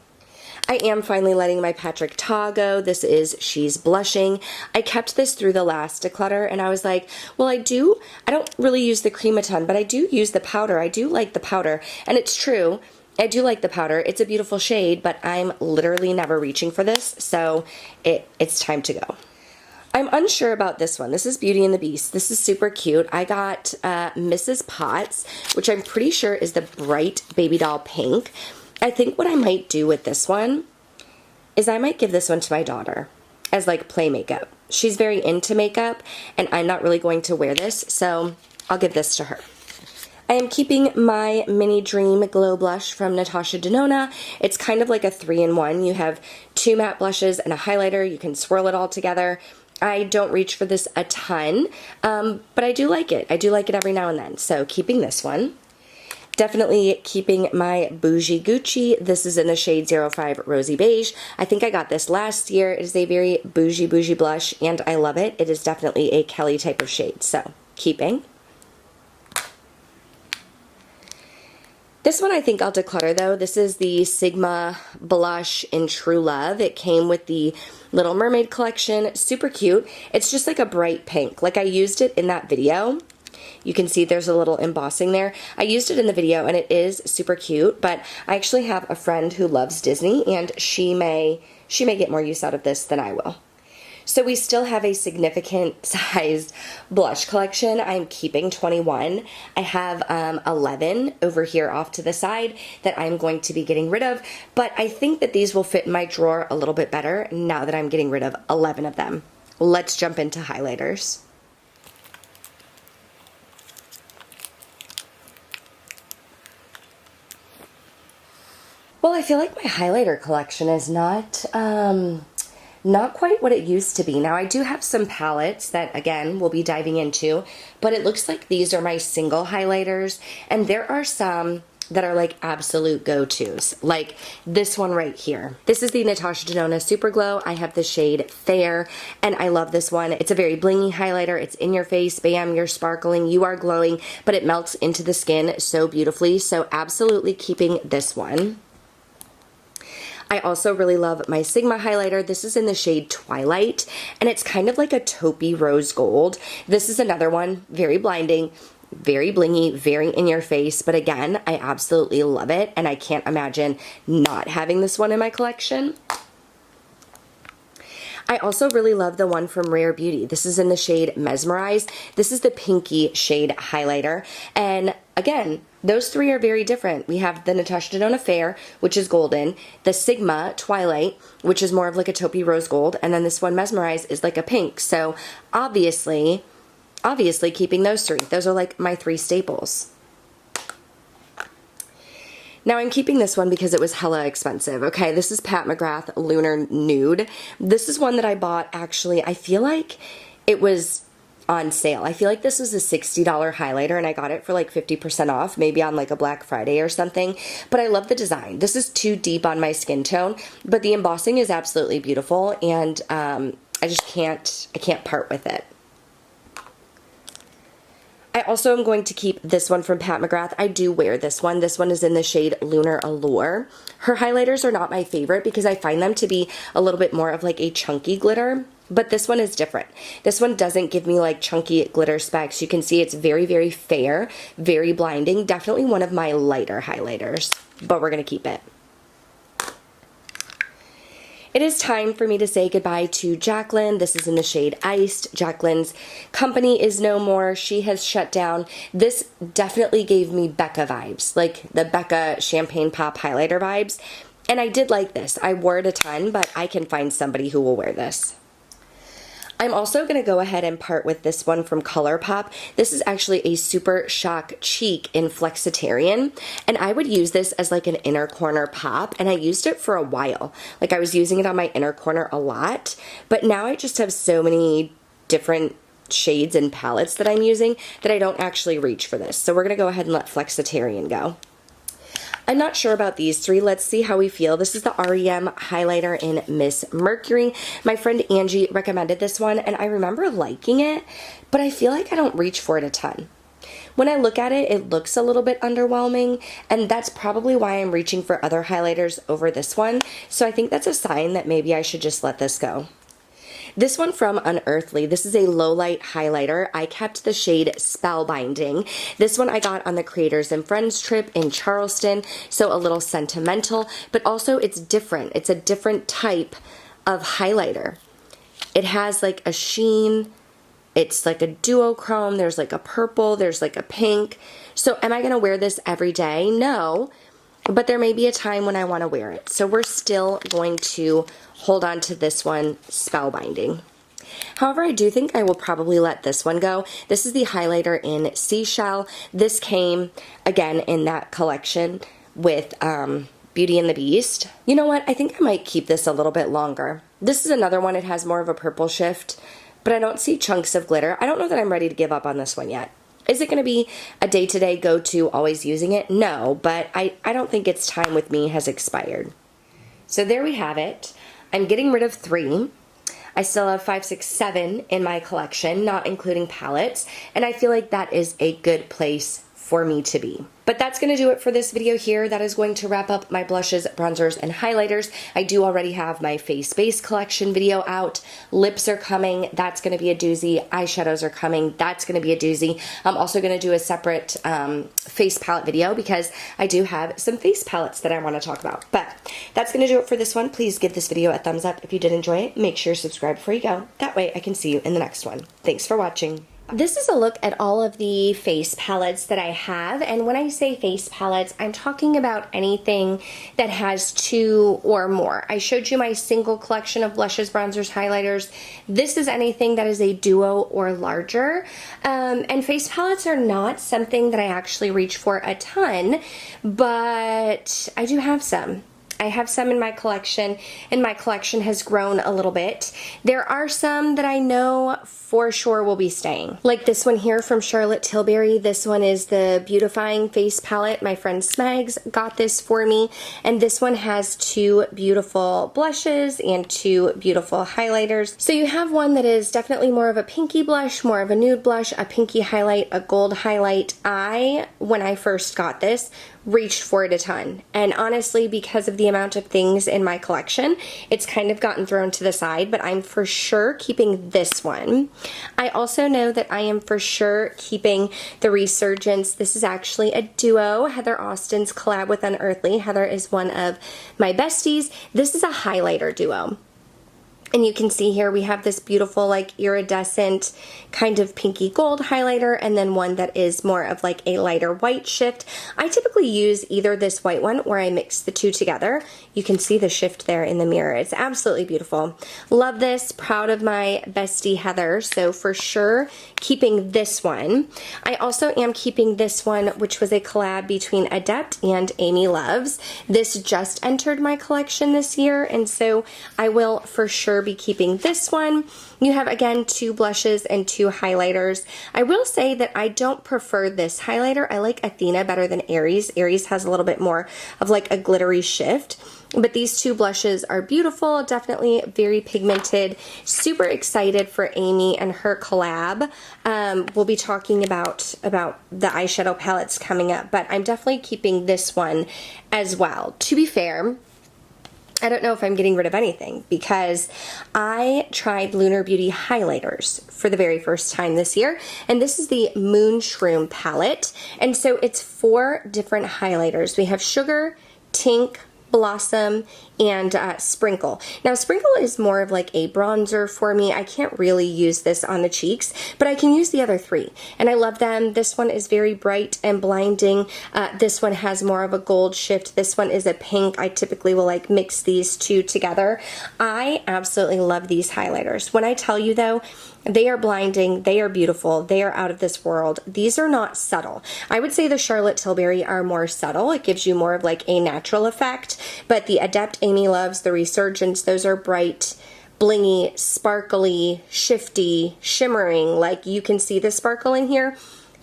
I am finally letting my Patrick Ta go. This is She's Blushing. I kept this through the last declutter and I was like, well, I don't really use the cream a ton, but I do use the powder. I do like the powder. And it's true, I do like the powder. It's a beautiful shade, but I'm literally never reaching for this, so it's time to go. I'm unsure about this one. This is Beauty and the Beast. This is super cute. I got Mrs. Potts, which I'm pretty sure is the bright baby doll pink. I think what I might do with this one is I might give this one to my daughter as like play makeup. She's very into makeup and I'm not really going to wear this, so I'll give this to her. I am keeping my Mini Dream Glow Blush from Natasha Denona. It's kind of like a 3-in-1. You have 2 matte blushes and a highlighter. You can swirl it all together. I don't reach for this a ton, but I do like it. I do like it every now and then, so keeping this one. Definitely keeping my Bougie Gucci. This is in the shade 05 Rosy Beige. I think I got this last year. It is a very bougie blush, and I love it. It is definitely a Kelly type of shade, so keeping. This one I think I'll declutter though. This is the Sigma blush in True Love. It came with the Little Mermaid collection. Super cute. It's just like a bright pink. Like I used it in that video. You can see there's a little embossing there. I used it in the video and it is super cute, but I actually have a friend who loves Disney and she may get more use out of this than I will. So we still have a significant sized blush collection. I'm keeping 21. I have 11 over here off to the side that I'm going to be getting rid of, but I think that these will fit in my drawer a little bit better now that I'm getting rid of 11 of them. Let's jump into highlighters. Well, I feel like my highlighter collection is not quite what it used to be. Now, I do have some palettes that, again, we'll be diving into, but it looks like these are my single highlighters, and there are some that are like absolute go-tos, like this one right here. This is the Natasha Denona Super Glow. I have the shade Fair, and I love this one. It's a very blingy highlighter. It's in your face, bam, you're sparkling, you are glowing, but it melts into the skin so beautifully, so absolutely keeping this one. I also really love my Sigma highlighter. This is in the shade Twilight, and it's kind of like a taupey rose gold. This is another one, very blinding, very blingy, very in your face, but again, I absolutely love it, and I can't imagine not having this one in my collection. I also really love the one from Rare Beauty. This is in the shade Mesmerize. This is the pinky shade highlighter. And again, those three are very different. We have the Natasha Denona Fair, which is golden, the Sigma Twilight, which is more of like a taupey rose gold, and then this one Mesmerize is like a pink. So obviously keeping those three. Those are like my three staples. Now I'm keeping this one because it was hella expensive. Okay, this is Pat McGrath Lunar Nude. This is one that I bought actually, I feel like it was on sale. I feel like this was a $60 highlighter and I got it for like 50% off, maybe on like a Black Friday or something. But I love the design. This is too deep on my skin tone, but the embossing is absolutely beautiful, and I can't part with it. I also am going to keep this one from Pat McGrath. I do wear this one. This one is in the shade Lunar Allure. Her highlighters are not my favorite because I find them to be a little bit more of like a chunky glitter, but this one is different. This one doesn't give me like chunky glitter specks. You can see it's very, very fair, very blinding. Definitely one of my lighter highlighters, but we're going to keep it. It is time for me to say goodbye to Jaclyn. This is in the shade Iced. Jaclyn's company is no more. She has shut down. This definitely gave me Becca vibes, like the Becca Champagne Pop highlighter vibes. And I did like this. I wore it a ton, but I can find somebody who will wear this. I'm also going to go ahead and part with this one from ColourPop. This is actually a Super Shock Cheek in Flexitarian, and I would use this as like an inner corner pop, and I used it for a while. Like I was using it on my inner corner a lot, but now I just have so many different shades and palettes that I'm using that I don't actually reach for this. So we're going to go ahead and let Flexitarian go. I'm not sure about these three. Let's see how we feel. This is the REM highlighter in Miss Mercury. My friend Angie recommended this one, and I remember liking it, but I feel like I don't reach for it a ton. When I look at it, it looks a little bit underwhelming, and that's probably why I'm reaching for other highlighters over this one. So I think that's a sign that maybe I should just let this go. This one from Unearthly, this is a low light highlighter. I kept the shade Spellbinding. This one I got on the Creators and Friends trip in Charleston, so a little sentimental, but also it's different. It's a different type of highlighter. It has like a sheen. It's like a duochrome. There's like a purple. There's like a pink. So am I going to wear this every day? No. But there may be a time when I want to wear it. So we're still going to hold on to this one, Spellbinding. However, I do think I will probably let this one go. This is the highlighter in Seashell. This came, again, in that collection with Beauty and the Beast. You know what? I think I might keep this a little bit longer. This is another one. It has more of a purple shift, but I don't see chunks of glitter. I don't know that I'm ready to give up on this one yet. Is it going to be a day-to-day go-to, always using it? No, but I don't think its time with me has expired. So there we have it. I'm getting rid of 3. I still have 5, 6, 7 in my collection, not including palettes, and I feel like that is a good place for me to be. But that's going to do it for this video here. That is going to wrap up my blushes, bronzers, and highlighters. I do already have my face base collection video out. Lips are coming. That's going to be a doozy. Eyeshadows are coming. That's going to be a doozy. I'm also going to do a separate face palette video because I do have some face palettes that I want to talk about. But that's going to do it for this one. Please give this video a thumbs up if you did enjoy it. Make sure you subscribe before you go. That way I can see you in the next one. Thanks for watching. This is a look at all of the face palettes that I have, and when I say face palettes, I'm talking about anything that has 2 or more. I showed you my single collection of blushes, bronzers, highlighters. This is anything that is a duo or larger, and face palettes are not something that I actually reach for a ton, but I do have some. I have some in my collection, and my collection has grown a little bit. There are some that I know for sure will be staying. Like this one here from Charlotte Tilbury. This one is the Beautifying Face Palette. My friend Smags got this for me, and this one has 2 beautiful blushes and 2 beautiful highlighters. So you have one that is definitely more of a pinky blush, more of a nude blush, a pinky highlight, a gold highlight. When I first got this, reached for it a ton, and honestly, because of the amount of things in my collection, it's kind of gotten thrown to the side, but I'm for sure keeping this one. I also know that I am for sure keeping the Resurgence. This is actually a duo, Heather Austin's collab with Unearthly. Heather is one of my besties. This is a highlighter duo. And you can see here we have this beautiful like iridescent kind of pinky gold highlighter, and then one that is more of like a lighter white shift. I typically use either this white one or I mix the two together. You can see the shift there in the mirror. It's absolutely beautiful. Love this. Proud of my bestie Heather. So for sure keeping this one. I also am keeping this one, which was a collab between Adept and Amy Loves. This just entered my collection this year, and so I will for sure be keeping this one. You have again 2 blushes and 2 highlighters. I will say that I don't prefer this highlighter. I like Athena better than Aries. Aries has a little bit more of like a glittery shift. But these 2 blushes are beautiful, definitely very pigmented. Super excited for Amy and her collab. We'll be talking about the eyeshadow palettes coming up, but I'm definitely keeping this one as well. To be fair, I don't know if I'm getting rid of anything because I tried Lunar Beauty highlighters for the very first time this year, and this is the Moon Shroom palette, and so it's 4 different highlighters. We have Sugar, Tink, Blossom, and Sprinkle. Now Sprinkle is more of like a bronzer for me. I can't really use this on the cheeks, but I can use the other 3, and I love them. This one is very bright and blinding. This one has more of a gold shift. This one is a pink. I typically will like mix these 2 together. I absolutely love these highlighters. When I tell you though, they are blinding, they are beautiful, they are out of this world. These are not subtle. I would say the Charlotte Tilbury are more subtle. It gives you more of like a natural effect, but the Adept Amy Loves, the Resurgence, those are bright, blingy, sparkly, shifty, shimmering. Like you can see the sparkle in here.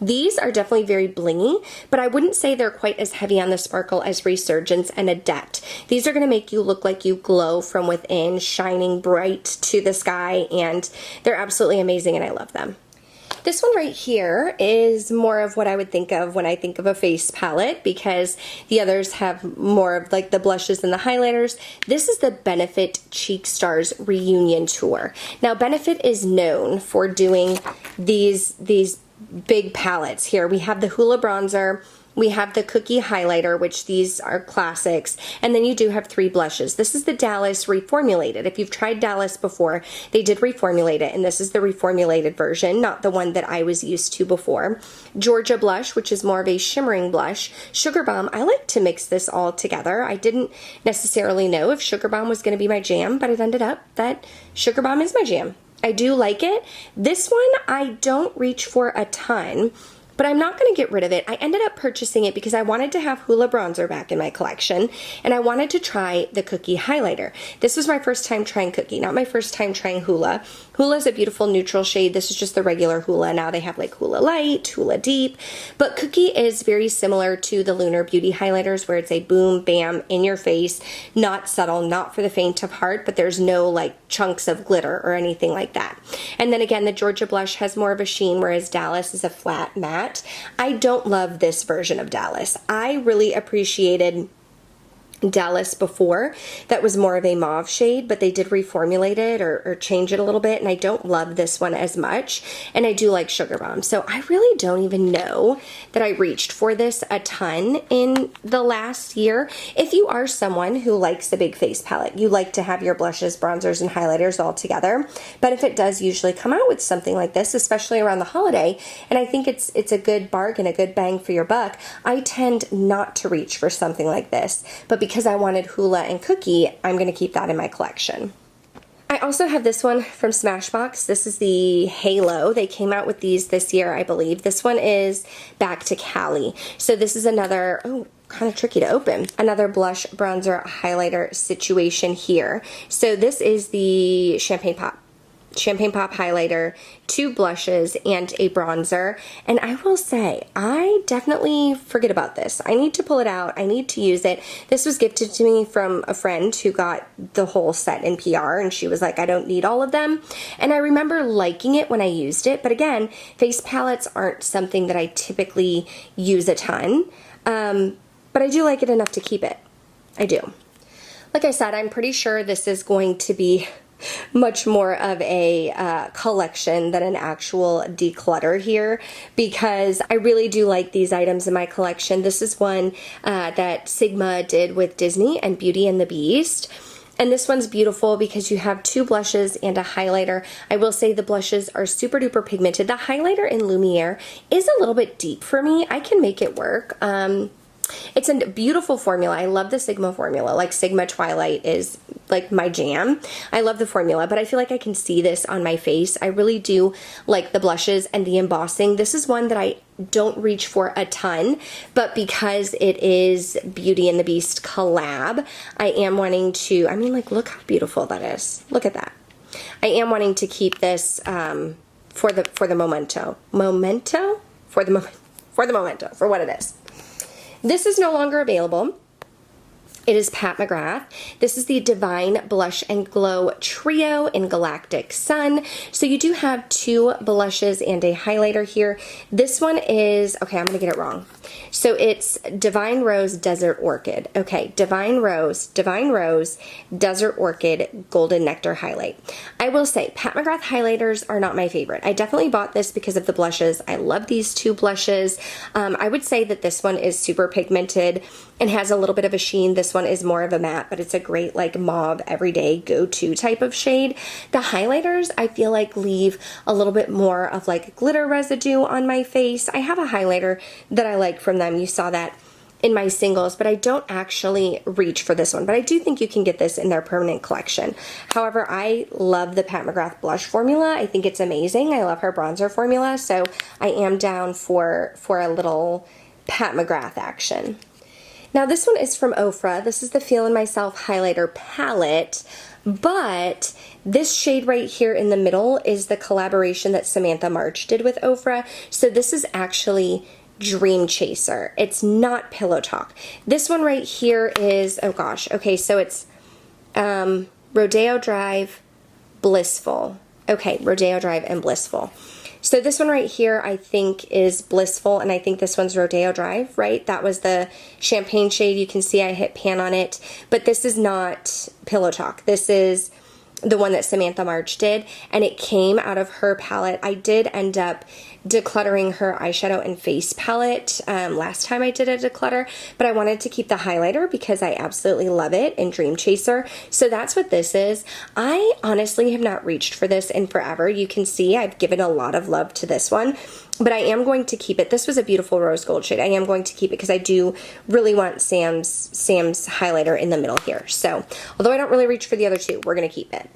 These are definitely very blingy, but I wouldn't say they're quite as heavy on the sparkle as Resurgence and Adept. These are going to make you look like you glow from within, shining bright to the sky, and they're absolutely amazing, and I love them. This one right here is more of what I would think of when I think of a face palette, because the others have more of like the blushes and the highlighters. This is the Benefit Cheek Stars Reunion Tour. Now Benefit is known for doing these big palettes here. We have the Hoola bronzer, we have the Cookie highlighter, which these are classics, and then you do have 3 blushes. This is the Dallas reformulated. If you've tried Dallas before, they did reformulate it, and this is the reformulated version, not the one that I was used to before. Georgia blush, which is more of a shimmering blush. Sugar Bomb, I like to mix this all together. I didn't necessarily know if Sugar Bomb was going to be my jam, but it ended up that Sugar Bomb is my jam. I do like it. This one I don't reach for a ton, but I'm not going to get rid of it. I ended up purchasing it because I wanted to have Hoola bronzer back in my collection, and I wanted to try the Cookie highlighter. This was my first time trying Cookie, not my first time trying Hoola. Hoola is a beautiful neutral shade. This is just the regular Hoola. Now they have like Hoola Light, Hoola Deep, but Cookie is very similar to the Lunar Beauty highlighters, where it's a boom, bam, in your face, not subtle, not for the faint of heart, but there's no like chunks of glitter or anything like that. And then again, the Georgia blush has more of a sheen, whereas Dallas is a flat matte. I don't love this version of Dallas. I really appreciated Dallas before. That was more of a mauve shade, but they did reformulate it or change it a little bit, and I don't love this one as much, and I do like Sugar Bomb. So I really don't even know that I reached for this a ton in the last year. If you are someone who likes a big face palette, you like to have your blushes, bronzers, and highlighters all together, Benefit does usually come out with something like this, especially around the holiday, and I think it's a good bargain, a good bang for your buck. I tend not to reach for something like this, but because I wanted Hoola and Cookie, I'm going to keep that in my collection. I also have this one from Smashbox. This is the Halo. They came out with these this year, I believe. This one is Back to Cali. So this is another, oh, kind of tricky to open, another blush, bronzer, highlighter situation here. So this is the Champagne Pop highlighter, 2 blushes, and a bronzer. And I will say, I definitely forget about this. I need to pull it out. I need to use it. This was gifted to me from a friend who got the whole set in PR, and she was like, I don't need all of them. And I remember liking it when I used it, but again, face palettes aren't something that I typically use a ton, but I do like it enough to keep it. I do. Like I said, I'm pretty sure this is going to be much more of a collection than an actual declutter here, because I really do like these items in my collection. This is one that Sigma did with Disney and Beauty and the Beast. And this one's beautiful because you have two blushes and a highlighter. I will say the blushes are super duper pigmented. The highlighter in Lumiere is a little bit deep for me. I can make it work. It's a beautiful formula. I love the Sigma formula. Like Sigma Twilight is like my jam. I love the formula, but I feel like I can see this on my face. I really do like the blushes and the embossing. This is one that I don't reach for a ton, but because it is Beauty and the Beast collab, I am wanting to, I mean, like, look how beautiful that is. Look at that. I am wanting to keep this for the memento. For what it is. This is no longer available. It is Pat McGrath. This is the Divine Blush and Glow Trio in Galactic Sun. So you do have two blushes and a highlighter here. This one is, okay, I'm going to get it wrong. So it's Divine Rose Desert Orchid. Okay, Divine Rose, Desert Orchid, Golden Nectar Highlight. I will say, Pat McGrath highlighters are not my favorite. I definitely bought this because of the blushes. I love these two blushes. I would say that this one is super pigmented and has a little bit of a sheen. This one is more of a matte, but it's a great like mauve everyday go-to type of shade. The highlighters I feel like leave a little bit more of like glitter residue on my face. I have a highlighter that I like from them. You saw that in my singles, but I don't actually reach for this one. But I do think you can get this in their permanent collection. However, I love the Pat McGrath blush formula. I think it's amazing. I love her bronzer formula, so I am down for a little Pat McGrath action. Now this one is from Ofra. This is the Feel in Myself highlighter palette, but this shade right here in the middle is the collaboration that Samantha March did with Ofra. So this is actually Dream Chaser. It's not Pillow Talk. This one right here is, oh gosh, okay, so it's Rodeo Drive, Blissful. Okay, Rodeo Drive and Blissful. So this one right here I think is Blissful, and I think this one's Rodeo Drive, right? That was the champagne shade. You can see I hit pan on it, but this is not Pillow Talk. This is the one that Samantha March did, and it came out of her palette. I did end up decluttering her eyeshadow and face palette last time I did a declutter, but I wanted to keep the highlighter because I absolutely love it in Dream Chaser. So that's what this is. I honestly have not reached for this in forever. You can see I've given a lot of love to this one, but I am going to keep it. This was a beautiful rose gold shade. I am going to keep it because I do really want Sam's highlighter in the middle here. So although I don't really reach for the other two, we're going to keep it.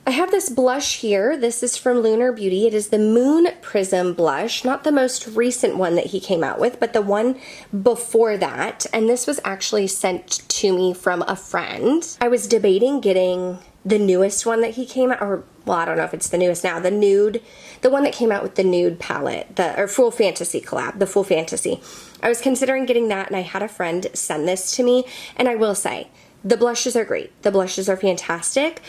I have this blush here. This is from Lunar Beauty. It is the Moon Prism blush, not the most recent one that he came out with, but the one before that. And this was actually sent to me from a friend. I was debating getting the newest one that he came out, or well, I don't know if it's the newest now, the nude, the one that came out with the nude palette, or Full Fantasy collab, the Full Fantasy. I was considering getting that, and I had a friend send this to me, and I will say, the blushes are great. The blushes are fantastic.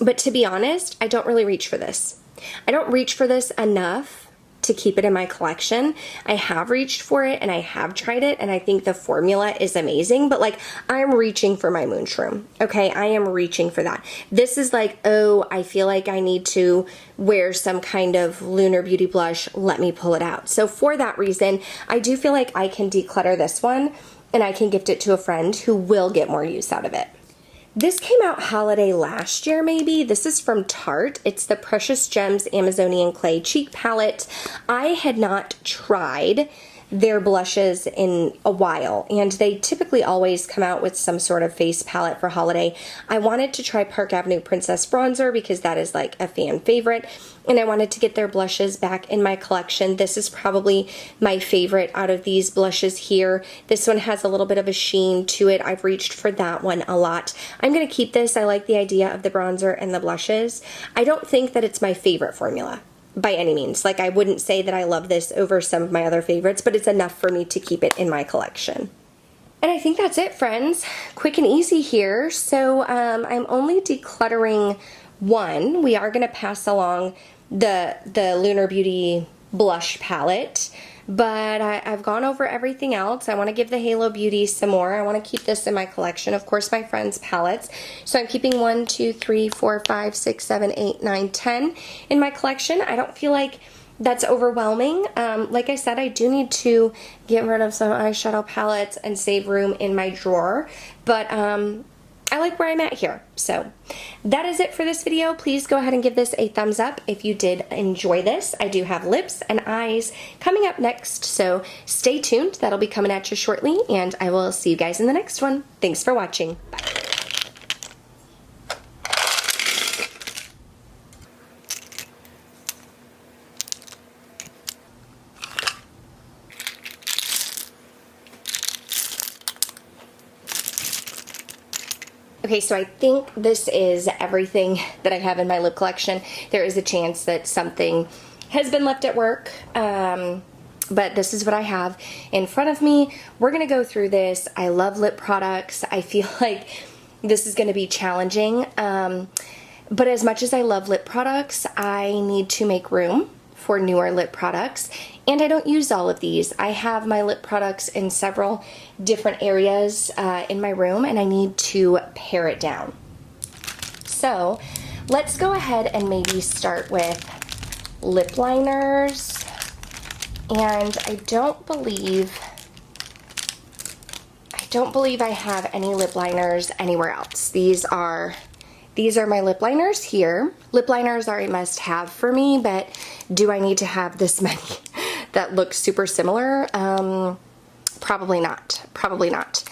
But to be honest, I don't really reach for this. I don't reach for this enough to keep it in my collection. I have reached for it and I have tried it, and I think the formula is amazing, but like I'm reaching for my moon shroom. Okay, I am reaching for that. This is like, oh, I feel like I need to wear some kind of Lunar Beauty blush. Let me pull it out. So for that reason, I do feel like I can declutter this one and I can gift it to a friend who will get more use out of it. This came out holiday last year, maybe. This is from Tarte. It's the Precious Gems Amazonian Clay Cheek Palette. I had not tried their blushes in a while, and they typically always come out with some sort of face palette for holiday. I wanted to try Park Avenue Princess Bronzer because that is like a fan favorite, and I wanted to get their blushes back in my collection. This is probably my favorite out of these blushes here. This one has a little bit of a sheen to it. I've reached for that one a lot. I'm going to keep this. I like the idea of the bronzer and the blushes. I don't think that it's my favorite formula by any means. Like, I wouldn't say that I love this over some of my other favorites, but it's enough for me to keep it in my collection. And I think that's it, friends. Quick and easy here. So I'm only decluttering one. We are going to pass along the Lunar Beauty blush palette, but I've gone over everything else. I want to give the Halo Beauty some more. I want to keep this in my collection. Of course, my friends' palettes. So I'm keeping 1, 2, 3, 4, 5, 6, 7, 8, 9, 10 in my collection. I don't feel like that's overwhelming. Like I said, I do need to get rid of some eyeshadow palettes and save room in my drawer, but I like where I'm at here. So that is it for this video. Please go ahead and give this a thumbs up if you did enjoy this. I do have lips and eyes coming up next, so stay tuned. That'll be coming at you shortly, and I will see you guys in the next one. Thanks for watching. Bye. Okay, so I think this is everything that I have in my lip collection. There is a chance that something has been left at work, but this is what I have in front of me. We're gonna go through this. I love lip products. I feel like this is gonna be challenging, but as much as I love lip products, I need to make room for newer lip products, and I don't use all of these. I have my lip products in several different areas in my room, and I need to pare it down. So let's go ahead and maybe start with lip liners, and I don't believe I have any lip liners anywhere else. These are my lip liners here. Lip liners are a must-have for me, but do I need to have this many that look super similar? Probably not. Probably not.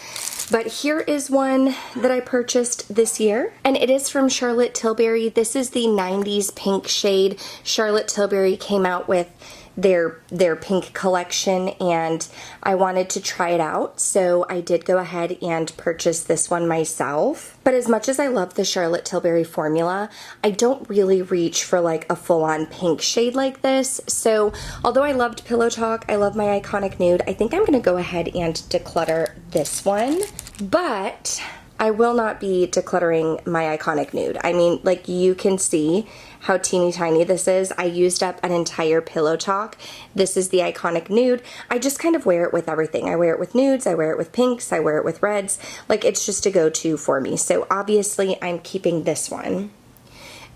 But here is one that I purchased this year, and it is from Charlotte Tilbury. This is the 90s pink shade. Charlotte Tilbury came out with their pink collection, and I wanted to try it out, so I did go ahead and purchase this one myself. But as much as I love the Charlotte Tilbury formula, I don't really reach for like a full-on pink shade like this. So although I loved Pillow Talk, I love my Iconic Nude, I think I'm gonna go ahead and declutter this one. But I will not be decluttering my Iconic Nude. I mean, like, you can see how teeny tiny this is. I used up an entire Pillow Talk. This is the Iconic Nude. I just kind of wear it with everything. I wear it with nudes, I wear it with pinks, I wear it with reds. Like, it's just a go-to for me. So obviously I'm keeping this one.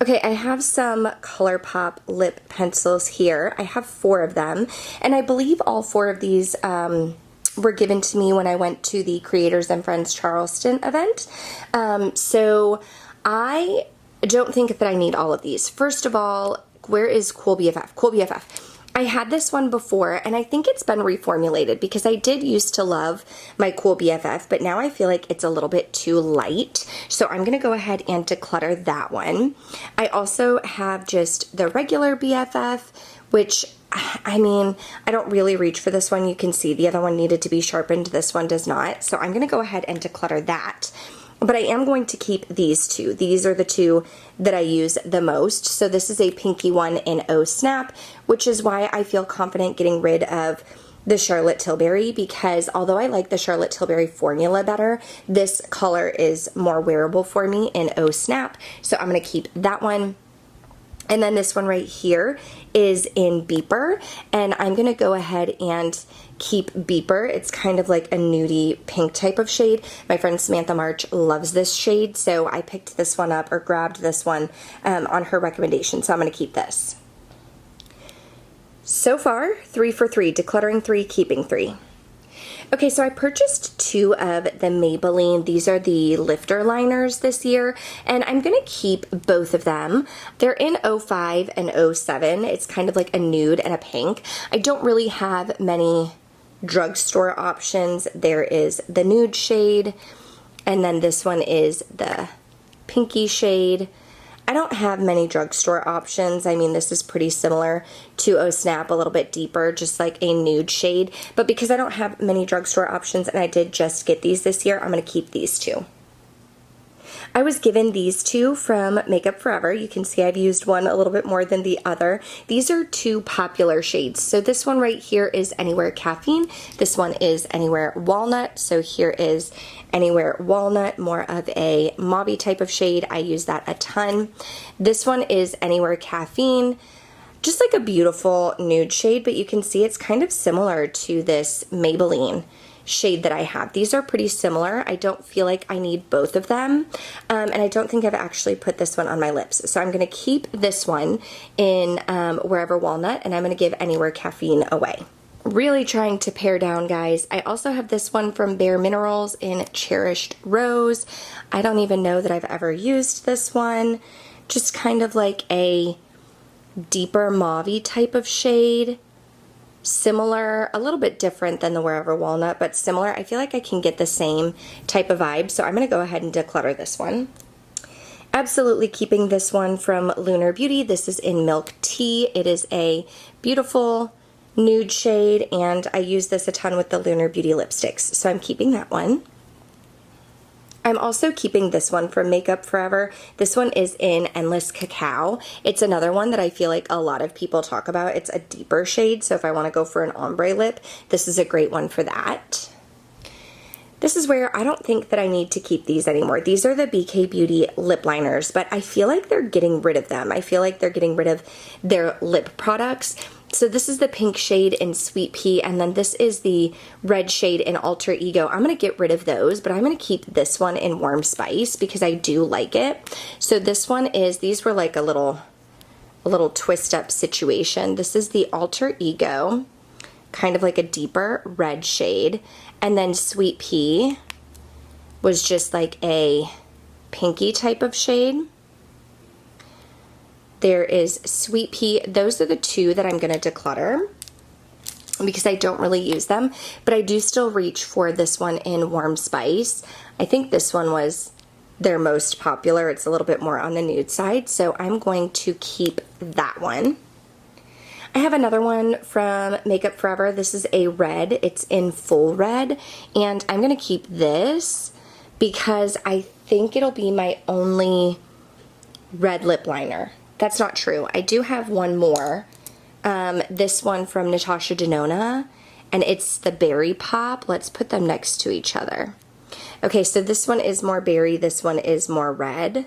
Okay, I have some ColourPop lip pencils here. I have 4 of them, and I believe all 4 of these were given to me when I went to the Creators and Friends Charleston event. So I don't think that I need all of these. First of all, where is Cool BFF? Cool BFF. I had this one before, and I think it's been reformulated because I did used to love my Cool BFF, but now I feel like it's a little bit too light. So I'm gonna go ahead and declutter that one. I also have just the regular BFF, which, I mean, I don't really reach for this one. You can see the other one needed to be sharpened. This one does not. So I'm gonna go ahead and declutter that. But I am going to keep these 2. These are the 2 that I use the most. So this is a pinky one in Oh Snap, which is why I feel confident getting rid of the Charlotte Tilbury, because although I like the Charlotte Tilbury formula better, this color is more wearable for me in Oh Snap. So I'm going to keep that one. And then this one right here is in Beeper, and I'm gonna go ahead and keep Beeper. It's kind of like a nudie pink type of shade. My friend Samantha March loves this shade, so I picked this one up, or grabbed this one on her recommendation, so I'm gonna keep this. So far, 3 for 3, decluttering 3, keeping 3. Okay, so I purchased 2 of the Maybelline. These are the lifter liners this year, and I'm gonna keep both of them. They're in 05 and 07. It's kind of like a nude and a pink. I don't really have many drugstore options. There is the nude shade, and then this one is the pinky shade. I don't have many drugstore options. I mean, this is pretty similar to Oh Snap, a little bit deeper, just like a nude shade. But because I don't have many drugstore options and I did just get these this year, I'm going to keep these 2. I was given these 2 from Makeup Forever. You can see I've used one a little bit more than the other. These are 2 popular shades. So this one right here is Anywhere Caffeine. This one is Anywhere Walnut. So here is Anywhere Walnut, more of a mauvey type of shade. I use that a ton. This one is Anywhere Caffeine. Just like a beautiful nude shade, but you can see it's kind of similar to this Maybelline shade that I have. These are pretty similar. I don't feel like I need both of them, and I don't think I've actually put this one on my lips. So I'm going to keep this one in Wherever Walnut, and I'm going to give Anywhere Caffeine away. really trying to pare down, guys. I also have this one from Bare Minerals in Cherished Rose. I don't even know that I've ever used this one. Just kind of like a deeper mauve-y type of shade. Similar, a little bit different than the Wherever Walnut, but similar. I feel like I can get the same type of vibe, so I'm going to go ahead and declutter this one. Absolutely keeping this one from Lunar Beauty. This is in Milk Tea. It is a beautiful nude shade, and I use this a ton with the Lunar Beauty lipsticks, so I'm keeping that one. I'm also keeping this one from Makeup Forever. This one is in Endless Cacao. It's another one that I feel like a lot of people talk about. It's a deeper shade, so if I want to go for an ombre lip, this is a great one for that. This is where I don't think that I need to keep these anymore. These are the BK Beauty lip liners, but I feel like they're getting rid of them. I feel like they're getting rid of their lip products. So this is the pink shade in Sweet Pea, and then this is the red shade in Alter Ego. I'm going to get rid of those, but I'm going to keep this one in Warm Spice because I do like it. So this one is, these were like a little twist up situation. This is the Alter Ego, kind of like a deeper red shade, and then Sweet Pea was just like a pinky type of shade. There is Sweet Pea. Those are the two that I'm going to declutter because I don't really use them, but I do still reach for this one in Warm Spice. I think this one was their most popular. It's a little bit more on the nude side, so I'm going to keep that one. I have another one from Makeup Forever. This is a red. It's in Full Red, and I'm going to keep this because I think it'll be my only red lip liner. That's not true. I do have one more. This one from Natasha Denona, and it's the Berry Pop. Let's put them next to each other. Okay, so this one is more berry. This one is more red.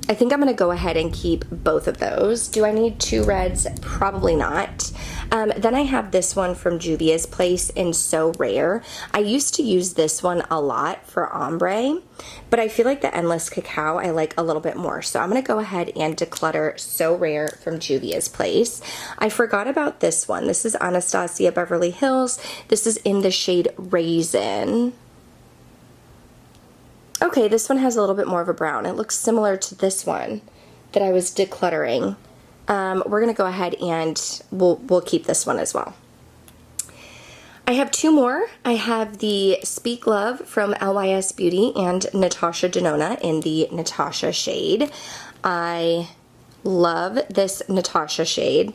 I think I'm going to go ahead and keep both of those. Do I need two reds? Probably not. Then I have this one from Juvia's Place in So Rare. I used to use this one a lot for ombre, but I feel like the Endless Cacao I like a little bit more. So I'm going to go ahead and declutter So Rare from Juvia's Place. I forgot about this one. This is Anastasia Beverly Hills. This is in the shade Raisin. Okay, this one has a little bit more of a brown. It looks similar to this one that I was decluttering. We're going to go ahead and we'll keep this one as well. I have two more. I have the Speak Love from LYS Beauty and Natasha Denona in the Natasha shade. I love this Natasha shade.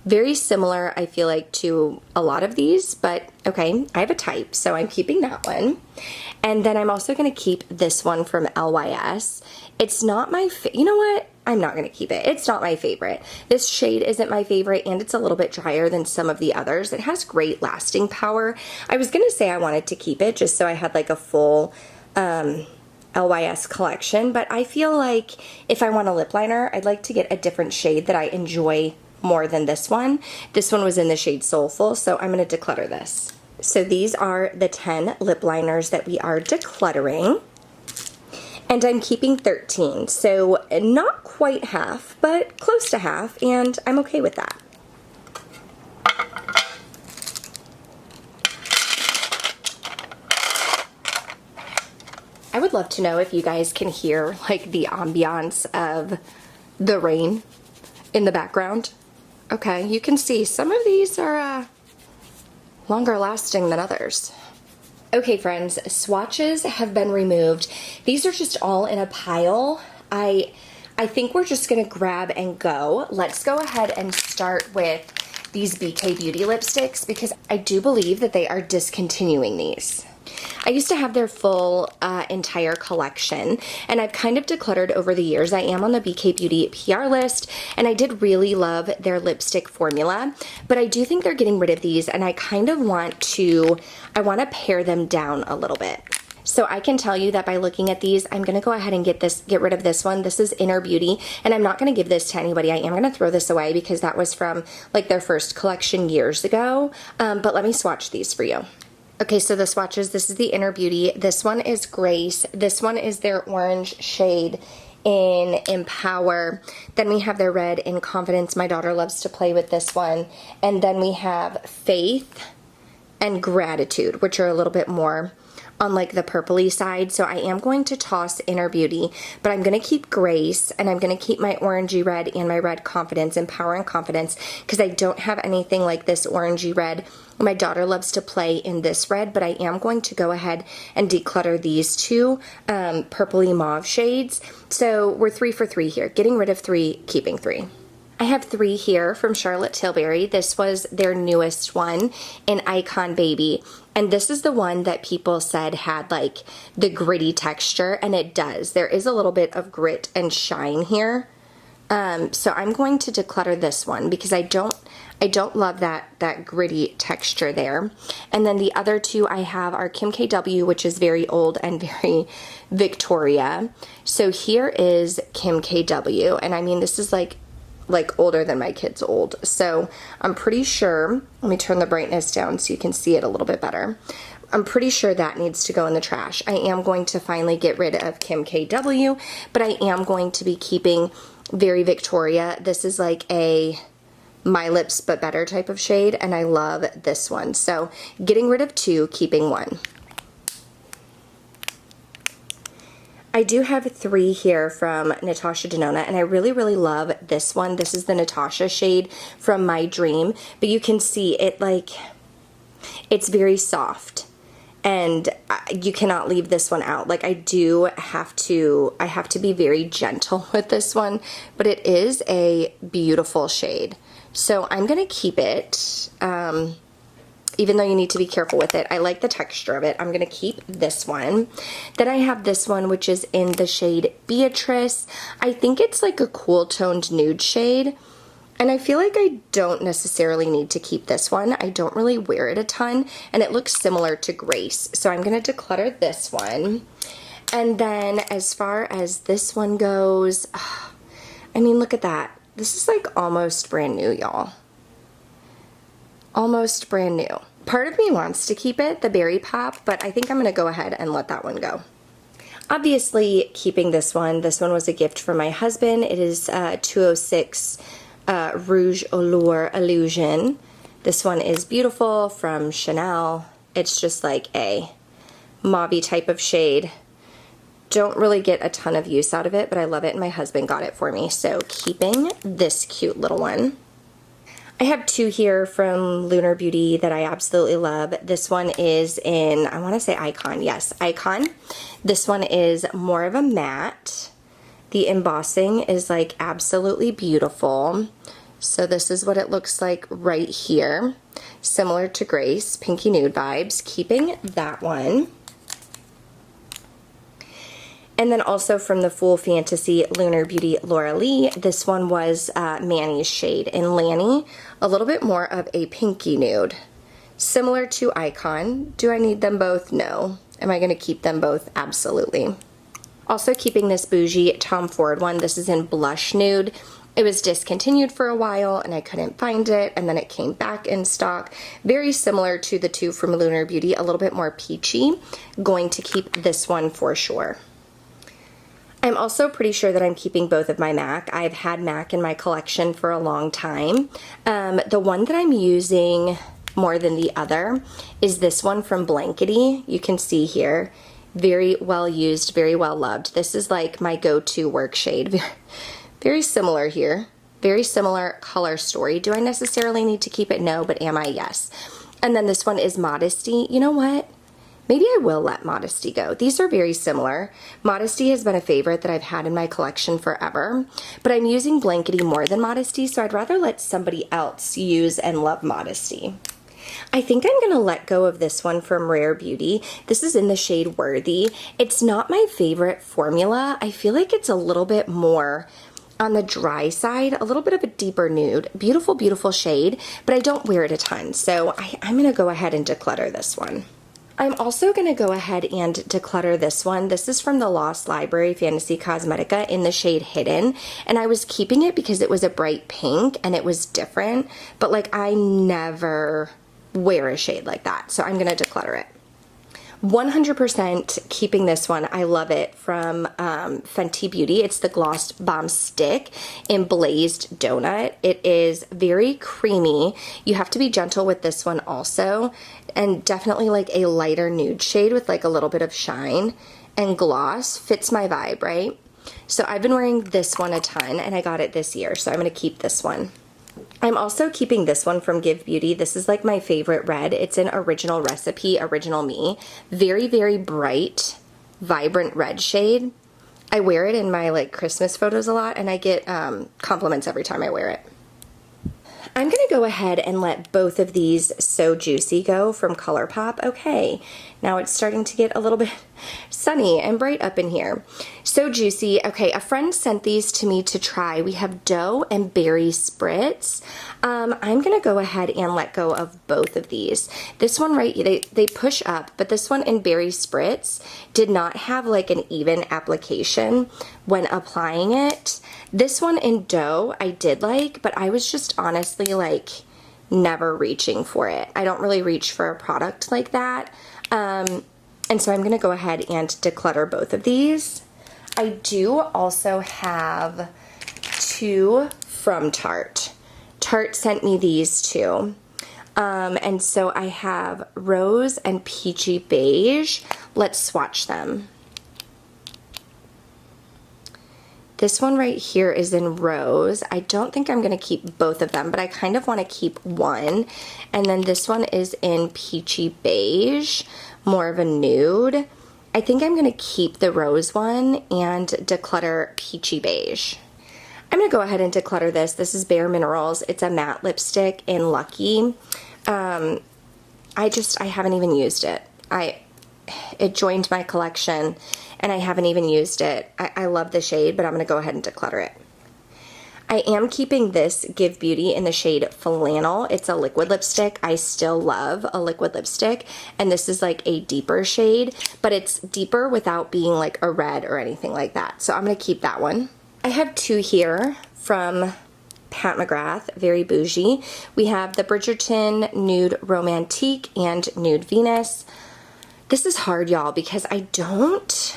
Very similar, I feel like, to a lot of these, but okay, I have a type, so I'm keeping that one. And then I'm also going to keep this one from LYS. It's not my you know what? I'm not going to keep it. It's not my favorite. This shade isn't my favorite, and it's a little bit drier than some of the others. It has great lasting power. I was going to say I wanted to keep it just so I had like a full LYS collection, but I feel like if I want a lip liner, I'd like to get a different shade that I enjoy more than this one. This one was in the shade Soulful, so I'm going to declutter this. So these are the 10 lip liners that we are decluttering, and I'm keeping 13, so not quite half, but close to half, and I'm okay with that. I would love to know if you guys can hear like the ambiance of the rain in the background. Okay, you can see some of these are longer lasting than others. Okay friends, swatches have been removed. These are just all in a pile. I think we're just gonna grab and go. Let's go ahead and start with these BK Beauty lipsticks because I do believe that they are discontinuing these. I used to have their full entire collection, and I've kind of decluttered over the years. I am on the BK Beauty PR list, and I did really love their lipstick formula, but I do think they're getting rid of these, and I kind of want to pare them down a little bit. So I can tell you that by looking at these, I'm going to go ahead and get rid of this one. This is Inner Beauty, and I'm not going to give this to anybody. I am going to throw this away because that was from like their first collection years ago, but let me swatch these for you. Okay, so the swatches, this is the Inner Beauty. This one is Grace. This one is their orange shade in Empower. Then we have their red in Confidence. My daughter loves to play with this one. And then we have Faith and Gratitude, which are a little bit more on like the purpley side. So I am going to toss Inner Beauty, but I'm going to keep Grace, and I'm going to keep my orangey red and my red Confidence, Empower and Confidence, because I don't have anything like this orangey red. My daughter loves to play in this red, but I am going to go ahead and declutter these two purpley mauve shades. So we're 3 for 3 here, getting rid of 3, keeping 3. I have 3 here from Charlotte Tilbury. This was their newest one in Icon Baby. And this is the one that people said had like the gritty texture, and it does. There is a little bit of grit and shine here. So I'm going to declutter this one because I don't love that gritty texture there. And then the other 2 I have are Kim KW, which is very old and very Victoria. So here is Kim KW, and I mean, this is like older than my kids old. So I'm pretty sure, let me turn the brightness down so you can see it a little bit better. I'm pretty sure that needs to go in the trash. I am going to finally get rid of Kim KW, but I am going to be keeping Very Victoria. This is like a My Lips But Better type of shade, and I love this one. So getting rid of 2, keeping 1. I do have 3 here from Natasha Denona, and I really, really love this one. This is the Natasha shade from My Dream, but you can see it like, it's very soft, and you cannot leave this one out. Like I have to be very gentle with this one, but it is a beautiful shade. So I'm going to keep it, even though you need to be careful with it. I like the texture of it. I'm going to keep this one. Then I have this one, which is in the shade Beatrice. I think it's like a cool toned nude shade. And I feel like I don't necessarily need to keep this one. I don't really wear it a ton, and it looks similar to Grace. So I'm going to declutter this one. And then as far as this one goes, I mean, look at that. This is like almost brand new, y'all. Almost brand new. Part of me wants to keep it, the Berry Pop, but I think I'm going to go ahead and let that one go. Obviously, keeping this one. This one was a gift from my husband. It is 206 Rouge Allure Illusion. This one is beautiful from Chanel. It's just like a mauve-y type of shade. Don't really get a ton of use out of it, but I love it, and my husband got it for me. So keeping this cute little one. I have 2 here from Lunar Beauty that I absolutely love. This one is in, I want to say Icon. Yes, Icon. This one is more of a matte. The embossing is like absolutely beautiful. So this is what it looks like right here. Similar to Grace, Pinky Nude vibes. Keeping that one. And then also from the Full Fantasy Lunar Beauty Laura Lee, this one was Manny's shade in Lanny. A little bit more of a pinky nude. Similar to Icon. Do I need them both? No. Am I going to keep them both? Absolutely. Also keeping this bougie Tom Ford one. This is in Blush Nude. It was discontinued for a while and I couldn't find it, and then it came back in stock. Very similar to the 2 from Lunar Beauty, a little bit more peachy. Going to keep this one for sure. I'm also pretty sure that I'm keeping both of my MAC. I've had MAC in my collection for a long time. The one that I'm using more than the other is this one from Blankety. You can see here, very well used, very well loved. This is like my go-to work shade. Very similar here. Very similar color story. Do I necessarily need to keep it? No, but am I? Yes. And then this one is Modesty. You know what? Maybe I will let Modesty go. These are very similar. Modesty has been a favorite that I've had in my collection forever, but I'm using Blankety more than Modesty, so I'd rather let somebody else use and love Modesty. I think I'm going to let go of this one from Rare Beauty. This is in the shade Worthy. It's not my favorite formula. I feel like it's a little bit more on the dry side, a little bit of a deeper nude. Beautiful, beautiful shade, but I don't wear it a ton, so I'm going to go ahead and declutter this one. I'm also going to go ahead and declutter this one. This is from the Lost Library Fantasy Cosmetica in the shade Hidden, and I was keeping it because it was a bright pink and it was different, but like I never wear a shade like that, so I'm going to declutter it. 100% keeping this one. I love it, from Fenty Beauty. It's the Gloss Bomb Stick in Blazed Donut. It is very creamy. You have to be gentle with this one also, and definitely like a lighter nude shade with like a little bit of shine and gloss. Fits my vibe, right? So I've been wearing this one a ton, and I got it this year, so I'm going to keep this one. I'm also keeping this one from Give Beauty. This is like my favorite red. It's an Original Recipe, Original Me. Very, very bright, vibrant red shade. I wear it in my like Christmas photos a lot, and I get compliments every time I wear it. I'm going to go ahead and let both of these So Juicy go from ColourPop. Okay, now it's starting to get a little bit sunny and bright up in here. So Juicy. Okay, a friend sent these to me to try. We have Doe and Berry Spritz. I'm going to go ahead and let go of both of these. This one, right, they push up, but this one in Berry Spritz did not have like an even application when applying it. This one in Doe I did like, but I was just honestly like never reaching for it. I don't really reach for a product like that. And so I'm going to go ahead and declutter both of these. I do also have two from Tarte. Tarte sent me these two. And so I have Rose and Peachy Beige. Let's swatch them. This one right here is in Rose. I don't think I'm going to keep both of them, but I kind of want to keep one. And then this one is in Peachy Beige, more of a nude. I think I'm going to keep the Rose one and declutter Peachy Beige. I'm going to go ahead and declutter this. This is Bare Minerals. It's a matte lipstick in Lucky. I haven't even used it. It joined my collection, and I haven't even used it. I love the shade, but I'm going to go ahead and declutter it. I am keeping this Give Beauty in the shade Flannel. It's a liquid lipstick. I still love a liquid lipstick, and this is like a deeper shade, but it's deeper without being like a red or anything like that. So I'm going to keep that one. I have two here from Pat McGrath, Very Bougie. We have the Bridgerton Nude Romantique and Nude Venus. This is hard, y'all, because I don't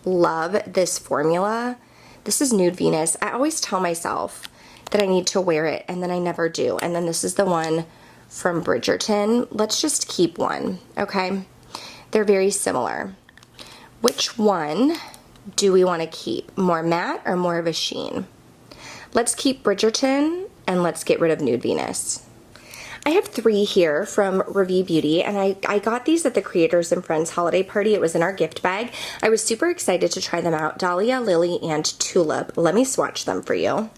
love this formula. This is Nude Venus. I always tell myself that I need to wear it, and then I never do. And then this is the one from Bridgerton. Let's just keep one, okay? They're very similar. Which one do we want to keep? More matte or more of a sheen? Let's keep Bridgerton, and let's get rid of Nude Venus. I have three here from Review Beauty, and I got these at the Creators and Friends holiday party. It was in our gift bag. I was super excited to try them out. Dahlia, Lily, and Tulip. Let me swatch them for you.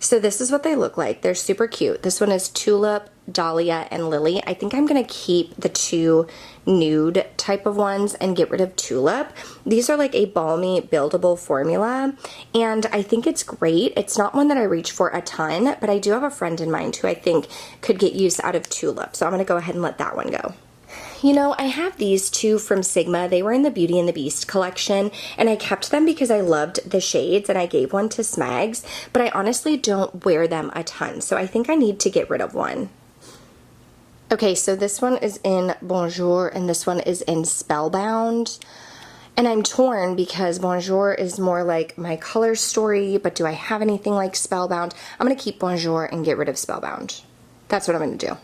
So this is what they look like. They're super cute. This one is Tulip, Dahlia, and Lily. I think I'm going to keep the two nude type of ones and get rid of Tulip. These are like a balmy, buildable formula, and I think it's great. It's not one that I reach for a ton, but I do have a friend in mind who I think could get use out of Tulip, so I'm going to go ahead and let that one go. You know, I have these two from Sigma. They were in the Beauty and the Beast collection, and I kept them because I loved the shades, and I gave one to Smags, but I honestly don't wear them a ton, so I think I need to get rid of one. Okay, so this one is in Bonjour, and this one is in Spellbound, and I'm torn because Bonjour is more like my color story, but do I have anything like Spellbound? I'm going to keep Bonjour and get rid of Spellbound. That's what I'm going to do.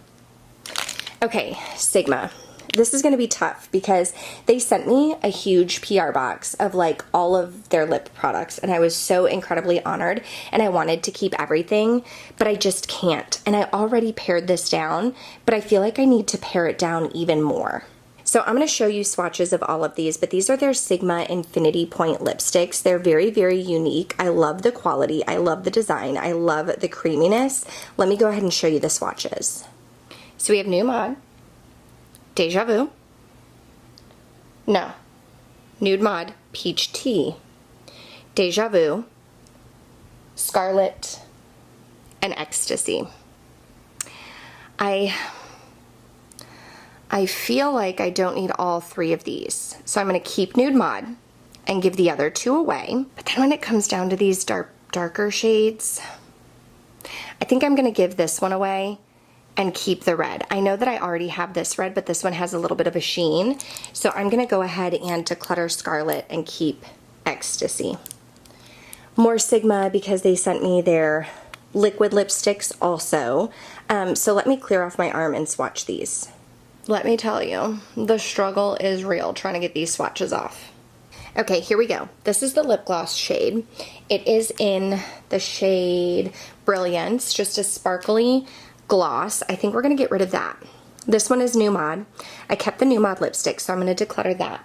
Okay, Sigma. This is going to be tough because they sent me a huge PR box of like all of their lip products, and I was so incredibly honored, and I wanted to keep everything, but I just can't. And I already pared this down, but I feel like I need to pare it down even more. So I'm going to show you swatches of all of these, but these are their Sigma Infinity Point lipsticks. They're very, very unique. I love the quality. I love the design. I love the creaminess. Let me go ahead and show you the swatches. So we have New Mod, Deja Vu, no, Nude Mod, Peach Tea, Deja Vu, Scarlet, and Ecstasy. I feel like I don't need all three of these, so I'm going to keep Nude Mod and give the other two away. But then when it comes down to these darker shades, I think I'm going to give this one away and keep the red. I know that I already have this red, but this one has a little bit of a sheen. So I'm gonna go ahead and declutter Scarlet and keep Ecstasy. More Sigma because they sent me their liquid lipsticks also. So let me clear off my arm and swatch these. Let me tell you, the struggle is real trying to get these swatches off. Okay, here we go. This is the lip gloss shade. It is in the shade Brilliance, just a sparkly gloss. I think we're gonna get rid of that. This one is New Mod. I kept the New Mod lipstick, so I'm gonna declutter that.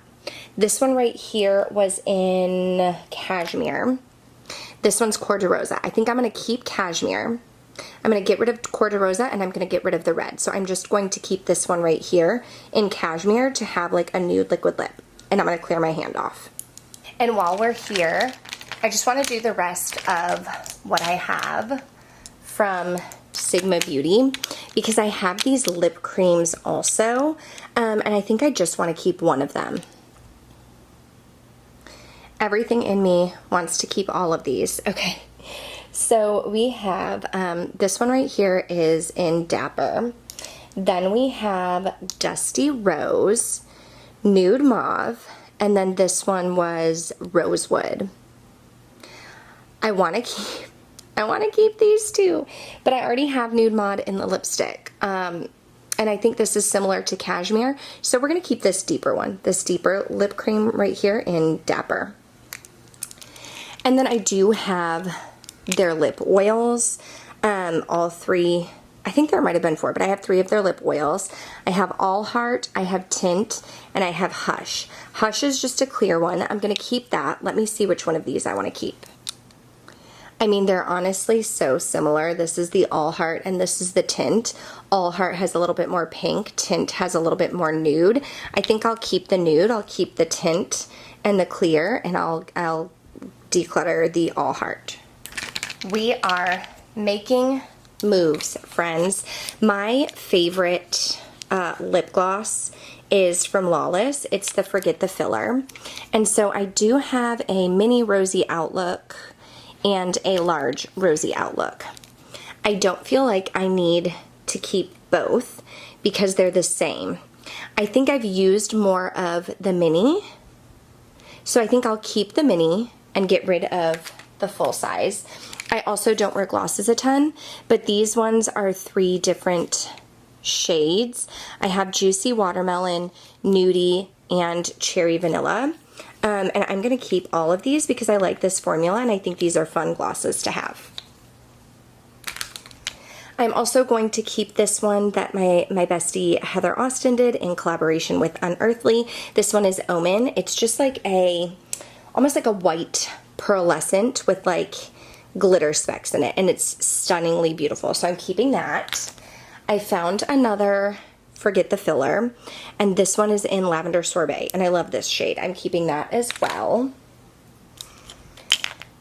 This one right here was in Cashmere. This one's Cor de Rosa. I think I'm gonna keep Cashmere. I'm going to get rid of Cor de Rosa and I'm going to get rid of the red. So I'm just going to keep this one right here in Cashmere to have like a nude liquid lip. And I'm going to clear my hand off. And while we're here, I just want to do the rest of what I have from Sigma Beauty because I have these lip creams also. And I think I just want to keep one of them. Everything in me wants to keep all of these. Okay. So we have, this one right here is in Dapper. Then we have Dusty Rose, Nude Mauve, and then this one was Rosewood. I want to keep these two, but I already have Nude Mod in the lipstick. And I think this is similar to Cashmere. So we're going to keep this deeper one, this deeper lip cream right here in Dapper. And then I do have their lip oils, all three. I think there might have been 4, but I have 3 of their lip oils. I have All Heart, I have Tint, and I have Hush. Hush is just a clear one. I'm going to keep that. Let me see which one of these I want to keep. I mean, they're honestly so similar. This is the All Heart and this is the Tint. All Heart has a little bit more pink. Tint has a little bit more nude. I think I'll keep the nude. I'll keep the Tint and the clear, and I'll declutter the All Heart. We are making moves, friends. My favorite lip gloss is from Lawless. It's the Forget the Filler. And so I do have a mini rosy outlook and a large rosy outlook. I don't feel like I need to keep both because they're the same. I think I've used more of the mini, so I think I'll keep the mini and get rid of the full size. I also don't wear glosses a ton, but these ones are 3 different shades. I have Juicy Watermelon, Nudie, and Cherry Vanilla. And I'm going to keep all of these because I like this formula and I think these are fun glosses to have. I'm also going to keep this one that my bestie Heather Austin did in collaboration with Unearthly. This one is Omen. It's just like almost like a white pearlescent with like glitter specks in it, and it's stunningly beautiful. So I'm keeping that. I found another Forget the Filler, and this one is in Lavender Sorbet, and I love this shade. I'm keeping that as well.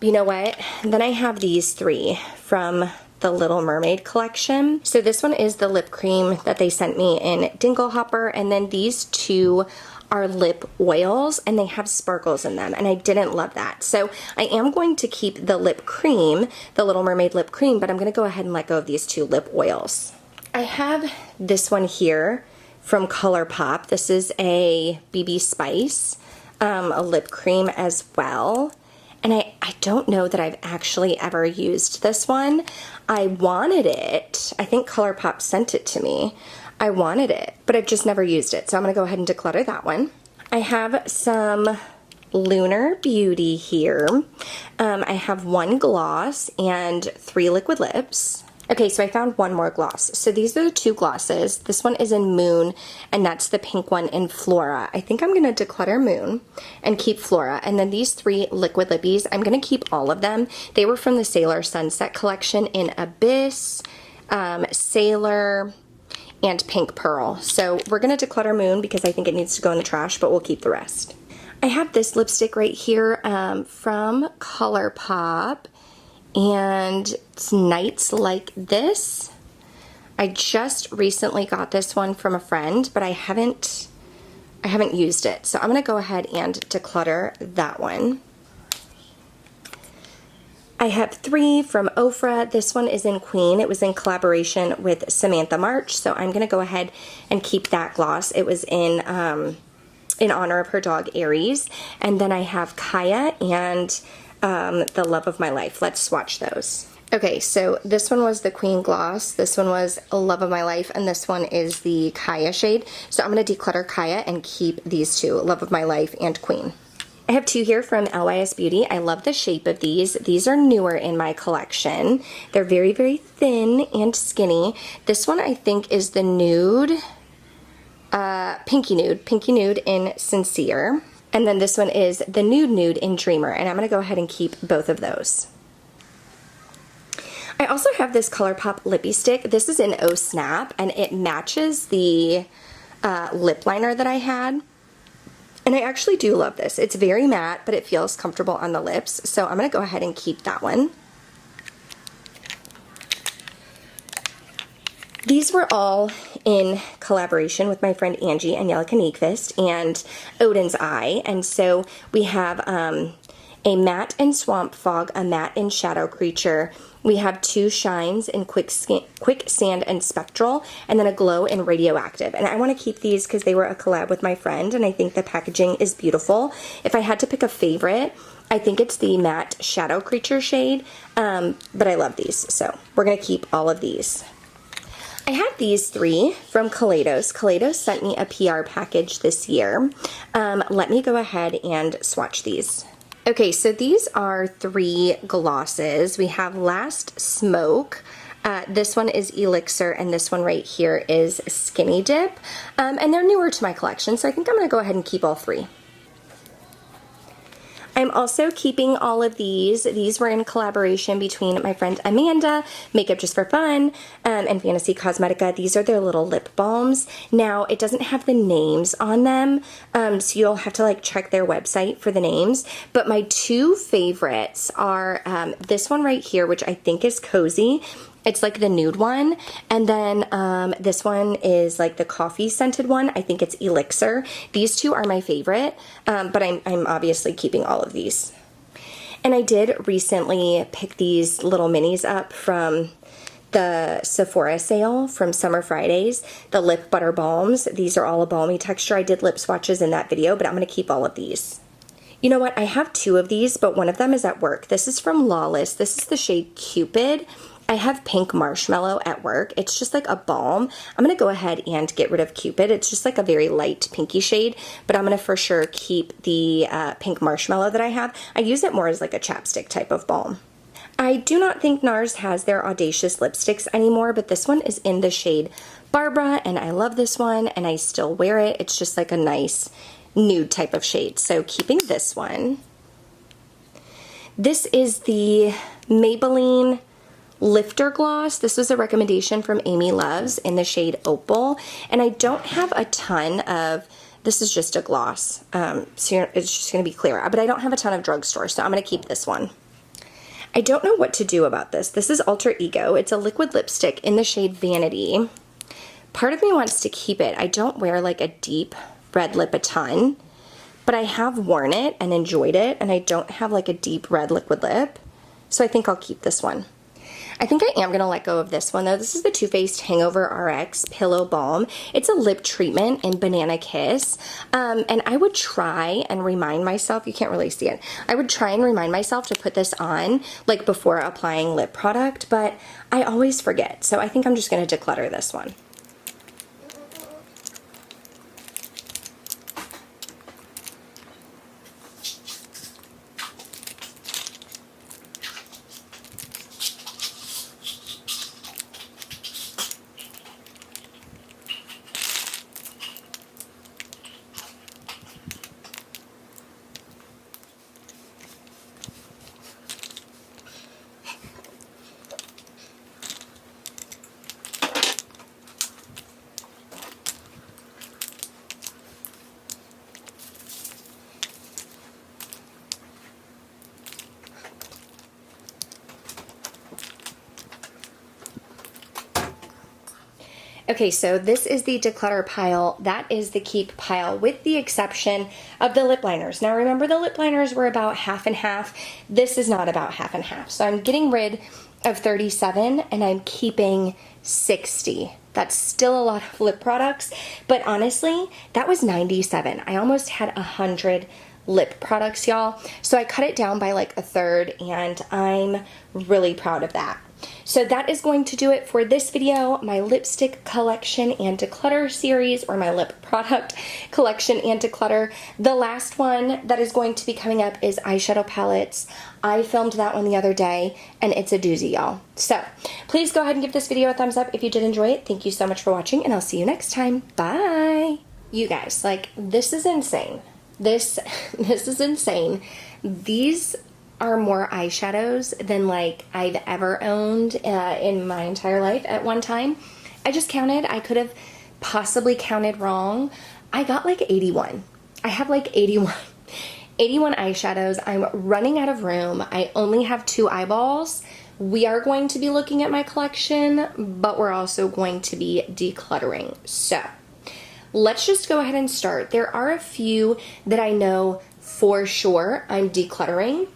You know what? Then I have these 3 from the Little Mermaid collection. So this one is the lip cream that they sent me in Dinglehopper, and then these 2 are lip oils and they have sparkles in them, and I didn't love that. So I am going to keep the lip cream, the Little Mermaid lip cream, but I'm going to go ahead and let go of these 2 lip oils. I have this one here from ColourPop. This is a BB Spice, a lip cream as well. And I don't know that I've actually ever used this one. I wanted it. I think ColourPop sent it to me. I wanted it, but I've just never used it. So I'm going to go ahead and declutter that one. I have some Lunar Beauty here. I have 1 gloss and 3 liquid lips. Okay, so I found 1 more gloss. So these are the 2 glosses. This one is in Moon, and that's the pink one in Flora. I think I'm going to declutter Moon and keep Flora. And then these 3 liquid lippies, I'm going to keep all of them. They were from the Sailor Sunset collection in Abyss, Sailor, and Pink Pearl. So we're going to declutter Moon because I think it needs to go in the trash, but we'll keep the rest. I have this lipstick right here from ColourPop, and it's Nights Like This. I just recently got this one from a friend, but I haven't used it. So I'm going to go ahead and declutter that one. I have 3 from Ofra. This one is in Queen. It was in collaboration with Samantha March, so I'm going to go ahead and keep that gloss. It was in honor of her dog Aries. And then I have Kaya and The Love of My Life. Let's swatch those. Okay, so this one was the Queen gloss, this one was Love of My Life, and this one is the Kaya shade. So I'm going to declutter Kaya and keep these 2, Love of My Life and Queen. I have 2 here from Beauty. I love the shape of these. These are newer in my collection. They're very, very thin and skinny. This one I think is the nude, Pinky Nude in Sincere. And then this one is the Nude in Dreamer, and I'm going to go ahead and keep both of those. I also have this ColourPop lippy stick. This is in Oh Snap, and it matches the lip liner that I had. And I actually do love this. It's very matte, but it feels comfortable on the lips. So I'm going to go ahead and keep that one. These were all in collaboration with my friend Angie and Angelica Nyqvist and Odin's Eye. And so we have a matte in Swamp Fog, a matte in Shadow Creature. We have 2 shines in Quick Sand and Spectral, and then a glow in Radioactive. And I want to keep these because they were a collab with my friend, and I think the packaging is beautiful. If I had to pick a favorite, I think it's the matte Shadow Creature shade, but I love these, so we're going to keep all of these. I have these 3 from Kaleidos. Kaleidos sent me a PR package this year. Let me go ahead and swatch these. Okay, so these are 3 glosses. We have Last Smoke. This one is Elixir, and this one right here is Skinny Dip. And they're newer to my collection, so I think I'm going to go ahead and keep all 3. I'm also keeping all of these. These were in collaboration between my friend Amanda, Makeup Just for Fun, and Fantasy Cosmetica. These are their little lip balms. Now, it doesn't have the names on them, so you'll have to like check their website for the names. But my 2 favorites are this one right here, which I think is Cozy. It's like the nude one, and then this one is like the coffee scented one. I think it's Elixir. These 2 are my favorite, but I'm obviously keeping all of these. And I did recently pick these little minis up from the Sephora sale from Summer Fridays, the Lip Butter Balms. These are all a balmy texture. I did lip swatches in that video, but I'm going to keep all of these. You know what? I have 2 of these, but one of them is at work. This is from Lawless. This is the shade Cupid. I have Pink Marshmallow at work. It's just like a balm. I'm going to go ahead and get rid of Cupid. It's just like a very light pinky shade, but I'm going to for sure keep the Pink Marshmallow that I have. I use it more as like a chapstick type of balm. I do not think NARS has their Audacious lipsticks anymore, but this one is in the shade Barbara, and I love this one, and I still wear it. It's just like a nice nude type of shade. So keeping this one. This is the Maybelline Lifter Gloss. This was a recommendation from Amy Loves in the shade Opal, and I don't have a ton of, this is just a gloss, so it's just going to be clear, but I don't have a ton of drugstore, so I'm going to keep this one. I don't know what to do about this. This is Alter Ego. It's a liquid lipstick in the shade Vanity. Part of me wants to keep it. I don't wear like a deep red lip a ton, but I have worn it and enjoyed it, and I don't have like a deep red liquid lip, so I think I'll keep this one. I think I am going to let go of this one though. This is the Too Faced Hangover RX Pillow Balm. It's a lip treatment in Banana Kiss. And I would try and remind myself, you can't really see it, I would try and remind myself to put this on like before applying lip product, but I always forget. So I think I'm just going to declutter this one. Okay, so this is the declutter pile. That is the keep pile with the exception of the lip liners. Now remember, the lip liners were about half and half. This is not about half and half. So I'm getting rid of 37 and I'm keeping 60. That's still a lot of lip products, but honestly, that was 97. I almost had 100 lip products, y'all. So I cut it down by like a third and I'm really proud of that. So that is going to do it for this video, my lipstick collection and declutter series, or my lip product collection and declutter. The last one that is going to be coming up is eyeshadow palettes. I filmed that one the other day and it's a doozy, y'all. So please go ahead and give this video a thumbs up if you did enjoy it. Thank you so much for watching and I'll see you next time. Bye. You guys, like, this is insane. This is insane. These are more eyeshadows than like I've ever owned in my entire life at one time. I just counted. I could have possibly counted wrong. I got like 81. I have like 81 eyeshadows. I'm running out of room. I only have 2 eyeballs. We are going to be looking at my collection, but we're also going to be decluttering. So let's just go ahead and start. There are a few that I know for sure I'm decluttering.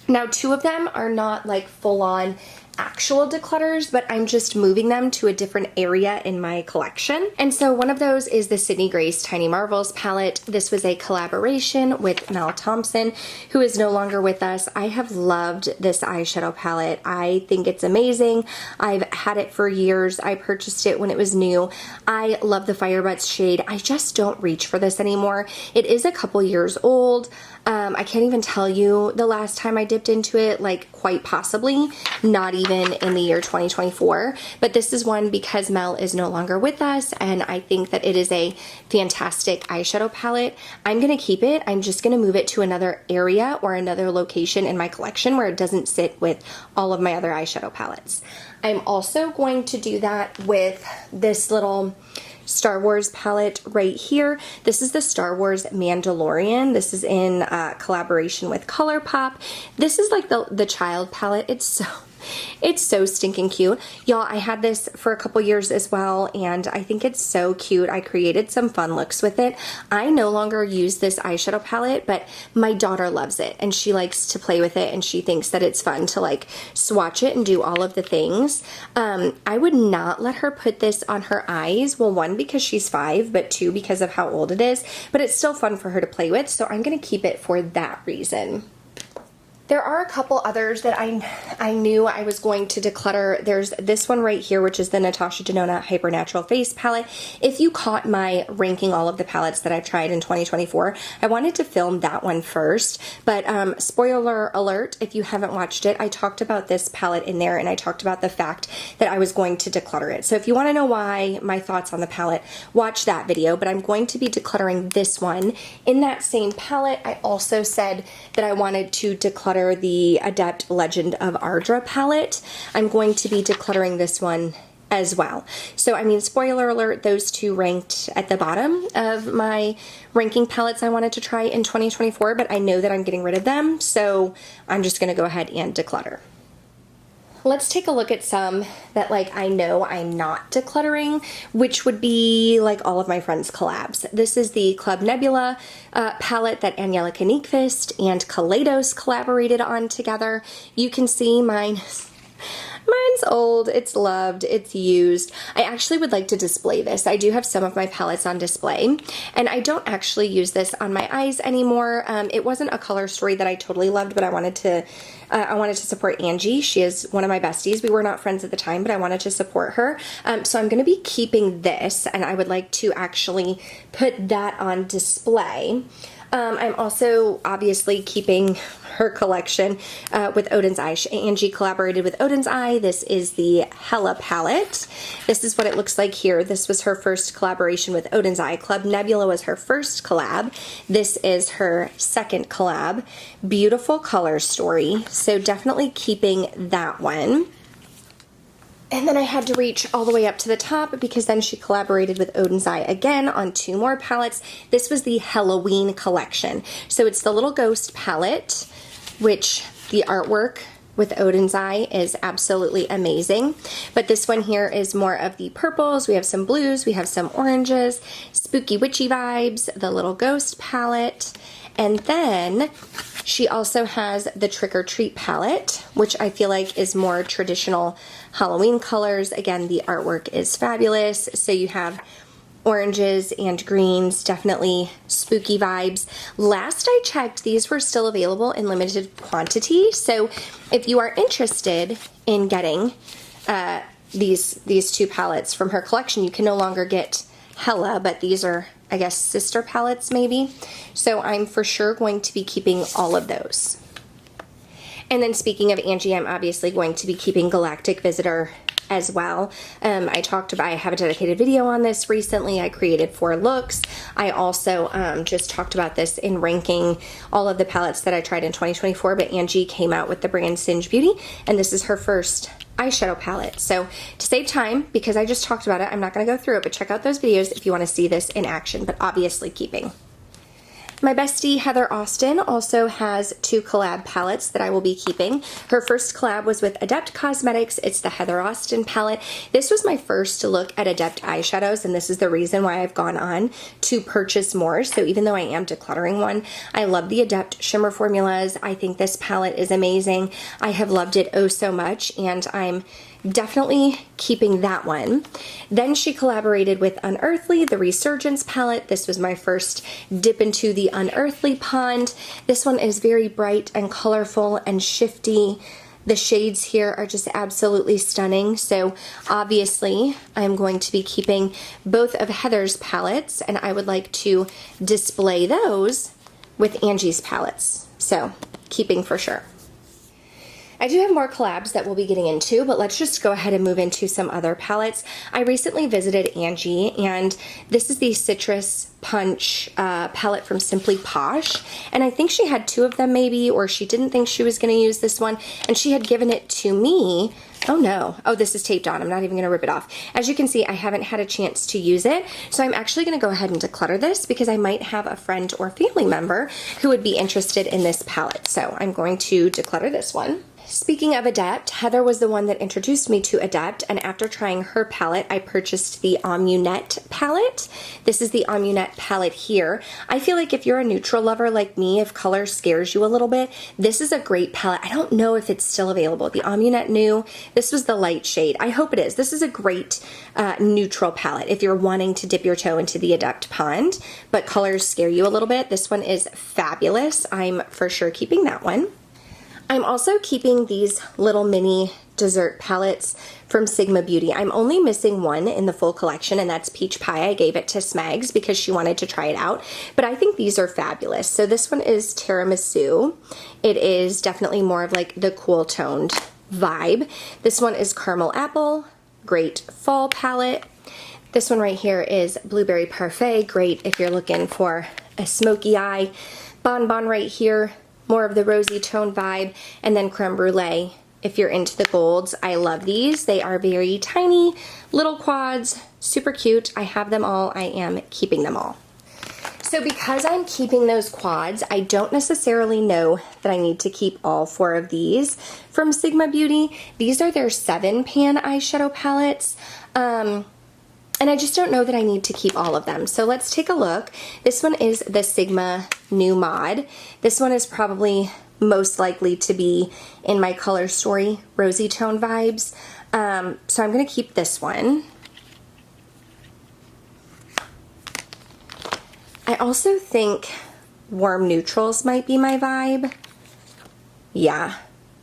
Now, 2 of them are not like full-on actual declutters, but I'm just moving them to a different area in my collection. And so one of those is the Sydney Grace Tiny Marvels palette. This was a collaboration with Mel Thompson, who is no longer with us. I have loved this eyeshadow palette. I think it's amazing. I've had it for years. I purchased it when it was new. I love the Firebutts shade. I just don't reach for this anymore. It is a couple years old. I can't even tell you the last time I dipped into it, like quite possibly not even in the year 2024. But this is one because Mel is no longer with us and I think that it is a fantastic eyeshadow palette. I'm going to keep it. I'm just going to move it to another area or another location in my collection where it doesn't sit with all of my other eyeshadow palettes. I'm also going to do that with this little Star Wars palette right here. This is the Star Wars Mandalorian. This is in collaboration with ColourPop. This is like the child palette. It's so stinking cute. Y'all, I had this for a couple years as well, and I think it's so cute. I created some fun looks with it. I no longer use this eyeshadow palette, but my daughter loves it, and she likes to play with it, and she thinks that it's fun to like swatch it and do all of the things. I would not let her put this on her eyes. Well, 1, because she's 5, but 2, because of how old it is, but it's still fun for her to play with, so I'm gonna keep it for that reason. There are a couple others that I knew I was going to declutter. There's this one right here, which is the Natasha Denona Hypernatural Face Palette. If you caught my ranking all of the palettes that I've tried in 2024, I wanted to film that one first. But spoiler alert, if you haven't watched it, I talked about this palette in there and I talked about the fact that I was going to declutter it. So if you want to know why, my thoughts on the palette, watch that video. But I'm going to be decluttering this one. In that same palette, I also said that I wanted to declutter the Adept Legend of Ardra palette. I'm going to be decluttering this one as well. So, I mean, spoiler alert, those 2 ranked at the bottom of my ranking palettes I wanted to try in 2024, but I know that I'm getting rid of them, so I'm just going to go ahead and declutter. Let's take a look at some that like I know I'm not decluttering, which would be like all of my friends' collabs. This is the Club Nebula palette that Angelica Nyqvist and Kaleidos collaborated on together. You can see mine's old, it's loved, it's used. I actually would like to display this. I do have some of my palettes on display, and I don't actually use this on my eyes anymore. It wasn't a color story that I totally loved, but I wanted to support Angie. She is one of my besties. We were not friends at the time, but I wanted to support her. So I'm going to be keeping this, and I would like to actually put that on display. I'm also obviously keeping her collection with Odin's Eye. Angie collaborated with Odin's Eye. This is the Hella palette. This is what it looks like here. This was her first collaboration with Odin's Eye. Club Nebula was her first collab. This is her second collab. Beautiful color story. So definitely keeping that one. And then I had to reach all the way up to the top because then she collaborated with Odin's Eye again on 2 more palettes. This was the Halloween collection. So it's the Little Ghost palette, which the artwork with Odin's Eye is absolutely amazing. But this one here is more of the purples. We have some blues, we have some oranges, spooky witchy vibes, the little ghost palette, and then she also has the Trick or Treat palette, which I feel like is more traditional Halloween colors. Again, the artwork is fabulous. So you have oranges and greens, definitely spooky vibes. Last I checked, these were still available in limited quantity. So if you are interested in getting these two palettes from her collection, you can no longer get Hella, but these are, I guess, sister palettes maybe. So I'm for sure going to be keeping all of those. And then speaking of Angie, I'm obviously going to be keeping Galactic Visitor as well. I have a dedicated video on this recently. I created 4 looks. I also just talked about this in ranking all of the palettes that I tried in 2024, but Angie came out with the brand Singe Beauty, and this is her first eyeshadow palette. So to save time, because I just talked about it, I'm not going to go through it, but check out those videos if you want to see this in action, but obviously keeping. My bestie Heather Austin also has 2 collab palettes that I will be keeping. Her first collab was with Adept Cosmetics. It's the Heather Austin palette. This was my first look at Adept eyeshadows, and this is the reason why I've gone on to purchase more. So even though I am decluttering one, I love the Adept shimmer formulas. I think this palette is amazing. I have loved it oh so much, and I'm definitely keeping that one. Then she collaborated with Unearthly, the Resurgence palette. This was my first dip into the Unearthly pond. This one is very bright and colorful and shifty. The shades here are just absolutely stunning. So obviously I'm going to be keeping both of Heather's palettes, and I would like to display those with Angie's palettes. So keeping for sure. I do have more collabs that we'll be getting into, but let's just go ahead and move into some other palettes. I recently visited Angie, and this is the Citrus Punch palette from Simply Posh, and I think she had 2 of them maybe, or she didn't think she was going to use this one, and she had given it to me. Oh no. Oh, this is taped on. I'm not even going to rip it off. As you can see, I haven't had a chance to use it, so I'm actually going to go ahead and declutter this because I might have a friend or family member who would be interested in this palette. So I'm going to declutter this one. Speaking of Adept, Heather was the one that introduced me to Adept, and after trying her palette, I purchased the Amunet palette. This is the Amunet palette here. I feel like if you're a neutral lover like me, if color scares you a little bit, this is a great palette. I don't know if it's still available. The Amunet New, this was the light shade. I hope it is. This is a great neutral palette if you're wanting to dip your toe into the Adept pond, but colors scare you a little bit. This one is fabulous. I'm for sure keeping that one. I'm also keeping these little mini dessert palettes from Sigma Beauty. I'm only missing one in the full collection, and that's Peach Pie. I gave it to Smags because she wanted to try it out, but I think these are fabulous. So this one is Tiramisu. It is definitely more of like the cool toned vibe. This one is Caramel Apple, great fall palette. This one right here is Blueberry Parfait, great if you're looking for a smoky eye. Bonbon right here, more of the rosy tone vibe, and then Creme Brulee if you're into the golds. I love these. They are very tiny little quads, super cute. I have them all. I am keeping them all. So because I'm keeping those quads, I don't necessarily know that I need to keep all 4 of these from Sigma Beauty. These are their 7-pan eyeshadow palettes. And I just don't know that I need to keep all of them. So let's take a look. This one is the Sigma New Mod. This one is probably most likely to be in my Color Story rosy tone vibes. So I'm going to keep this one. I also think warm neutrals might be my vibe. Yeah,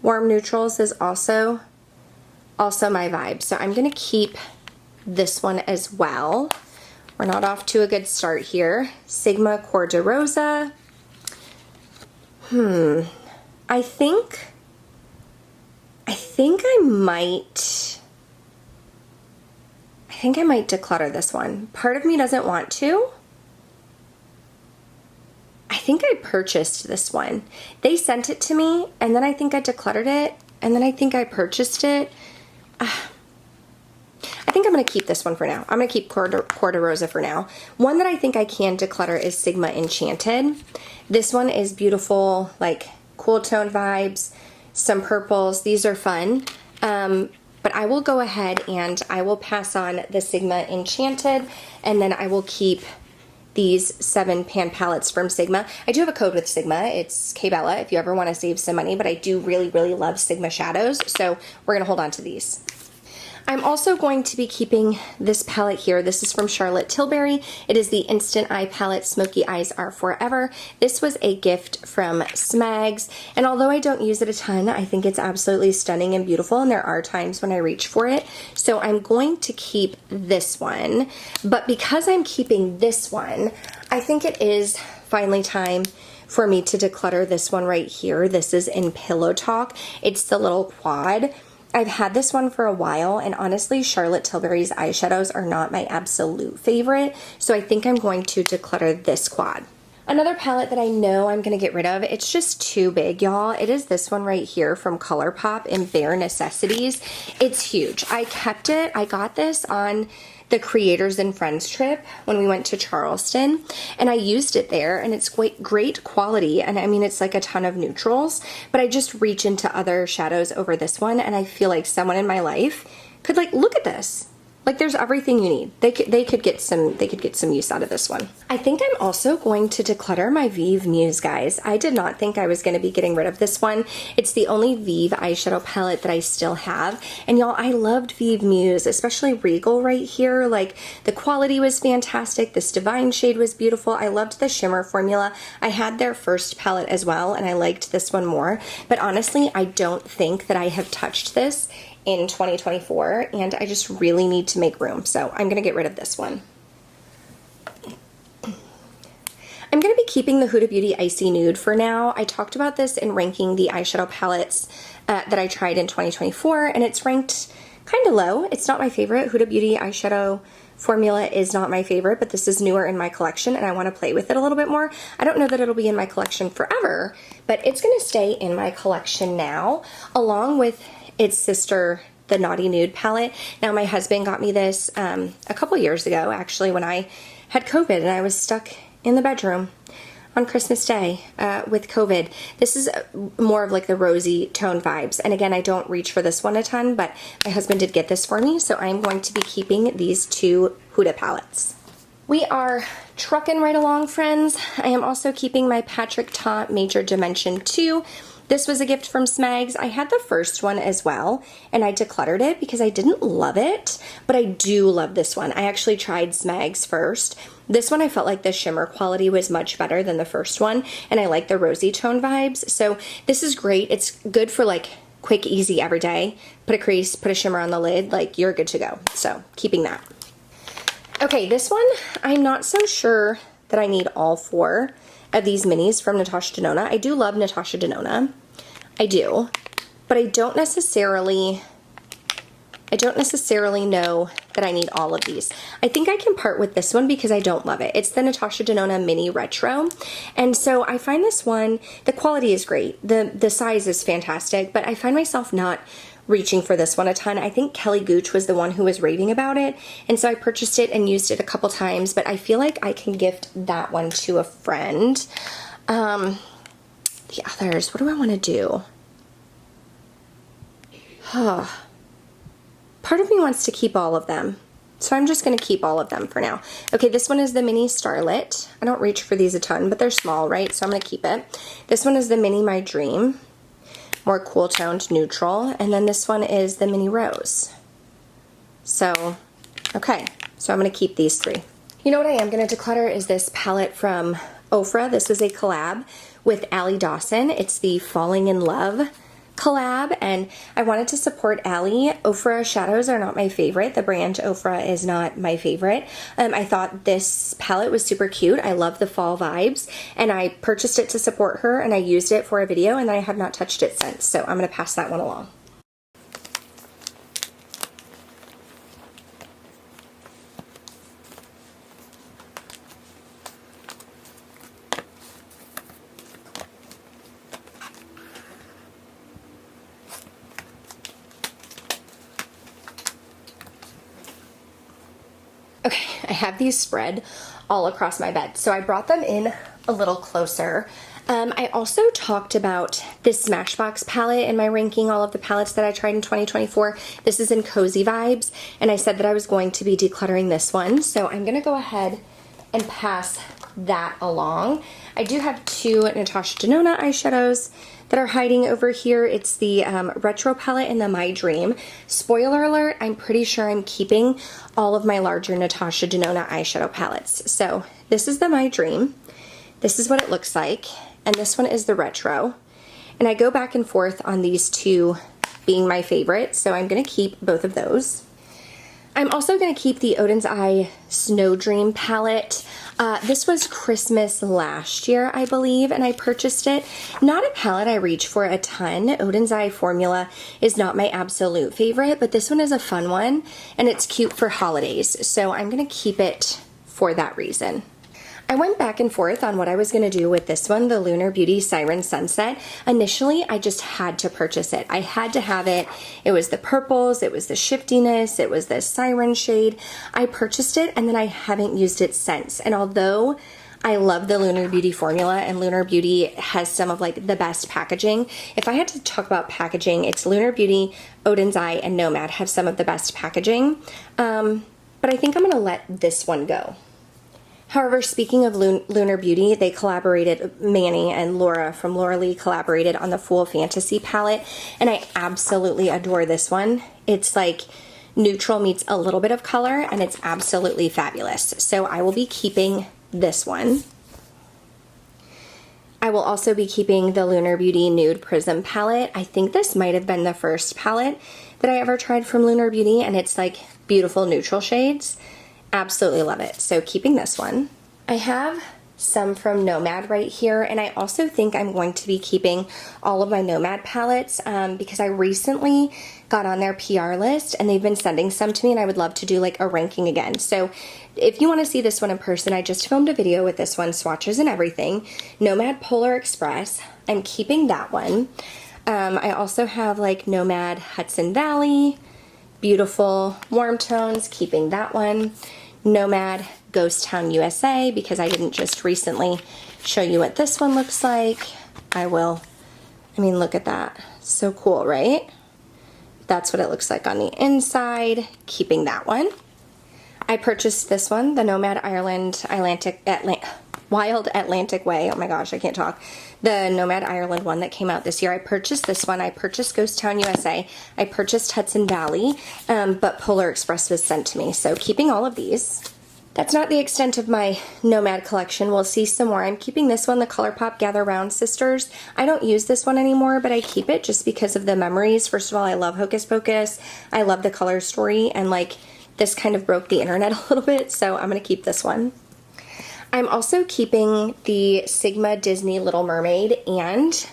warm neutrals is also my vibe. So I'm going to keep this one as well. We're not off to a good start here. Sigma Cor de Rosa. I think I might declutter this one. Part of me doesn't want to. I think I purchased this one. They sent it to me, and then I think I decluttered it, and then I think I purchased it. I think I'm going to keep this one for now. I'm going to keep Cor de Rosa for now. One that I think I can declutter is Sigma Enchanted. This one is beautiful, like cool tone vibes, some purples. These are fun. But I will go ahead and I will pass on the Sigma Enchanted, and then I will keep these 7 pan palettes from Sigma. I do have a code with Sigma. It's KBella if you ever want to save some money, but I do really, really love Sigma shadows, so we're going to hold on to these. I'm also going to be keeping this palette here. This is from Charlotte Tilbury. It is the Instant Eye Palette Smoky Eyes Are Forever. This was a gift from Smags, and although I don't use it a ton, I think it's absolutely stunning and beautiful, and there are times when I reach for it. So I'm going to keep this one, but because I'm keeping this one, I think it is finally time for me to declutter this one right here. This is in Pillow Talk. It's the little quad. I've had this one for a while, and honestly, Charlotte Tilbury's eyeshadows are not my absolute favorite, so I think I'm going to declutter this quad. Another palette that I know I'm going to get rid of, it's just too big, y'all. It is this one right here from ColourPop in Bare Necessities. It's huge. I kept it. I got this on the Creators and Friends trip when we went to Charleston, and I used it there, and it's great quality, and I mean, it's like a ton of neutrals, but I just reach into other shadows over this one, and I feel like someone in my life could like, look at this. Like, there's everything you need. They could get some use out of this one. I think I'm also going to declutter my Vive Muse, guys. I did not think I was going to be getting rid of this one. It's the only Vive eyeshadow palette that I still have. And y'all, I loved Vive Muse, especially Regal right here. Like, the quality was fantastic. This Divine shade was beautiful. I loved the shimmer formula. I had their first palette as well, and I liked this one more. But honestly, I don't think that I have touched this in 2024, and I just really need to make room, so I'm gonna get rid of this one. I'm gonna be keeping the Huda Beauty Icy Nude for now. I talked about this in ranking the eyeshadow palettes that I tried in 2024, and it's ranked kind of low. It's not my favorite. Huda Beauty eyeshadow formula is not my favorite, but this is newer in my collection, and I want to play with it a little bit more. I don't know that it'll be in my collection forever, but it's gonna stay in my collection now, along with its sister, the Naughty Nude palette. Now, my husband got me this a couple years ago, actually, when I had COVID and I was stuck in the bedroom on Christmas Day with COVID. This is more of like the rosy tone vibes. And again, I don't reach for this one a ton, but my husband did get this for me, so I'm going to be keeping these 2 Huda palettes. We are trucking right along, friends. I am also keeping my Patrick Ta Major Dimension 2. This was a gift from Smags. I had the first one as well, and I decluttered it because I didn't love it, but I do love this one. I actually tried Smags first. This one, I felt like the shimmer quality was much better than the first one, and I like the rosy tone vibes. So this is great. It's good for like quick, easy, every day. Put a crease, put a shimmer on the lid, like you're good to go. So keeping that. Okay, this one, I'm not so sure that I need all 4 of these minis from Natasha Denona. I do love Natasha Denona. I do. But I don't necessarily know that I need all of these. I think I can part with this one because I don't love it. It's the Natasha Denona Mini Retro. And so I find this one, the quality is great. The size is fantastic, but I find myself not reaching for this one a ton. I think Kelly Gooch was the one who was raving about it, and so I purchased it and used it a couple times, but I feel like I can gift that one to a friend. The others, what do I want to do? Part of me wants to keep all of them, so I'm just going to keep all of them for now. Okay, this one is the Mini Starlit. I don't reach for these a ton, but they're small, right? So I'm going to keep it. This one is the Mini My Dream. More cool toned neutral, and then this one is the Mini Rose. So, okay, so I'm going to keep these 3. You know what I am going to declutter is this palette from Ofra. This was a collab with Allie Dawson. It's the Falling in Love collab, and I wanted to support Allie. Ofra shadows are not my favorite. The brand Ofra is not my favorite. I thought this palette was super cute. I love the fall vibes, and I purchased it to support her, and I used it for a video, and I have not touched it since, so I'm going to pass that one along. Okay, I have these spread all across my bed. So I brought them in a little closer. I also talked about this Smashbox palette in my ranking all of the palettes that I tried in 2024. This is in Cozy Vibes, and I said that I was going to be decluttering this one, so I'm going to go ahead and pass that along. I do have two Natasha Denona eyeshadows that are hiding over here. It's the Retro palette and the My Dream. Spoiler alert, I'm pretty sure I'm keeping all of my larger Natasha Denona eyeshadow palettes. So this is the My Dream. This is what it looks like. And this one is the Retro. And I go back and forth on these two being my favorite, so I'm going to keep both of those. I'm also going to keep the Odin's Eye Snow Dream palette. This was Christmas last year, I believe, and I purchased it. Not a palette I reach for a ton. Odin's Eye formula is not my absolute favorite, but this one is a fun one, and it's cute for holidays, so I'm going to keep it for that reason. I went back and forth on what I was going to do with this one, the Lunar Beauty Siren Sunset. Initially, I just had to purchase it. I had to have it. It was the purples, it was the shiftiness, it was the siren shade. I purchased it and then I haven't used it since. And although I love the Lunar Beauty formula and Lunar Beauty has some of like the best packaging, if I had to talk about packaging, it's Lunar Beauty, Odin's Eye, and Nomad have some of the best packaging. But I think I'm going to let this one go. However, speaking of Lunar Beauty, they collaborated, Manny and Laura from Laura Lee collaborated on the Fool Fantasy palette, and I absolutely adore this one. It's like neutral meets a little bit of color, and it's absolutely fabulous. So I will be keeping this one. I will also be keeping the Lunar Beauty Nude Prism palette. I think this might have been the first palette that I ever tried from Lunar Beauty, and it's like beautiful neutral shades. Absolutely love it. So keeping this one. I have some from Nomad right here, and I also think I'm going to be keeping all of my Nomad palettes because I recently got on their PR list and they've been sending some to me, and I would love to do like a ranking again. So if you want to see this one in person, I just filmed a video with this one, swatches and everything. Nomad Polar Express. I'm keeping that one. I also have like Nomad Hudson Valley, beautiful warm tones, keeping that one. Nomad Ghost Town USA, because I didn't just recently show you what this one looks like. I mean, look at that. So cool, right? That's what it looks like on the inside. Keeping that one. I purchased this one, the Nomad Wild Atlantic Way. Oh my gosh, I can't talk. The Nomad Ireland one that came out this year. I purchased this one. I purchased Ghost Town USA. I purchased Hudson Valley, but Polar Express was sent to me. So keeping all of these. That's not the extent of my Nomad collection. We'll see some more. I'm keeping this one, the ColourPop Gather Round Sisters. I don't use this one anymore, but I keep it just because of the memories. First of all, I love Hocus Pocus. I love the color story, and like this kind of broke the internet a little bit, so I'm going to keep this one. I'm also keeping the Sigma Disney Little Mermaid and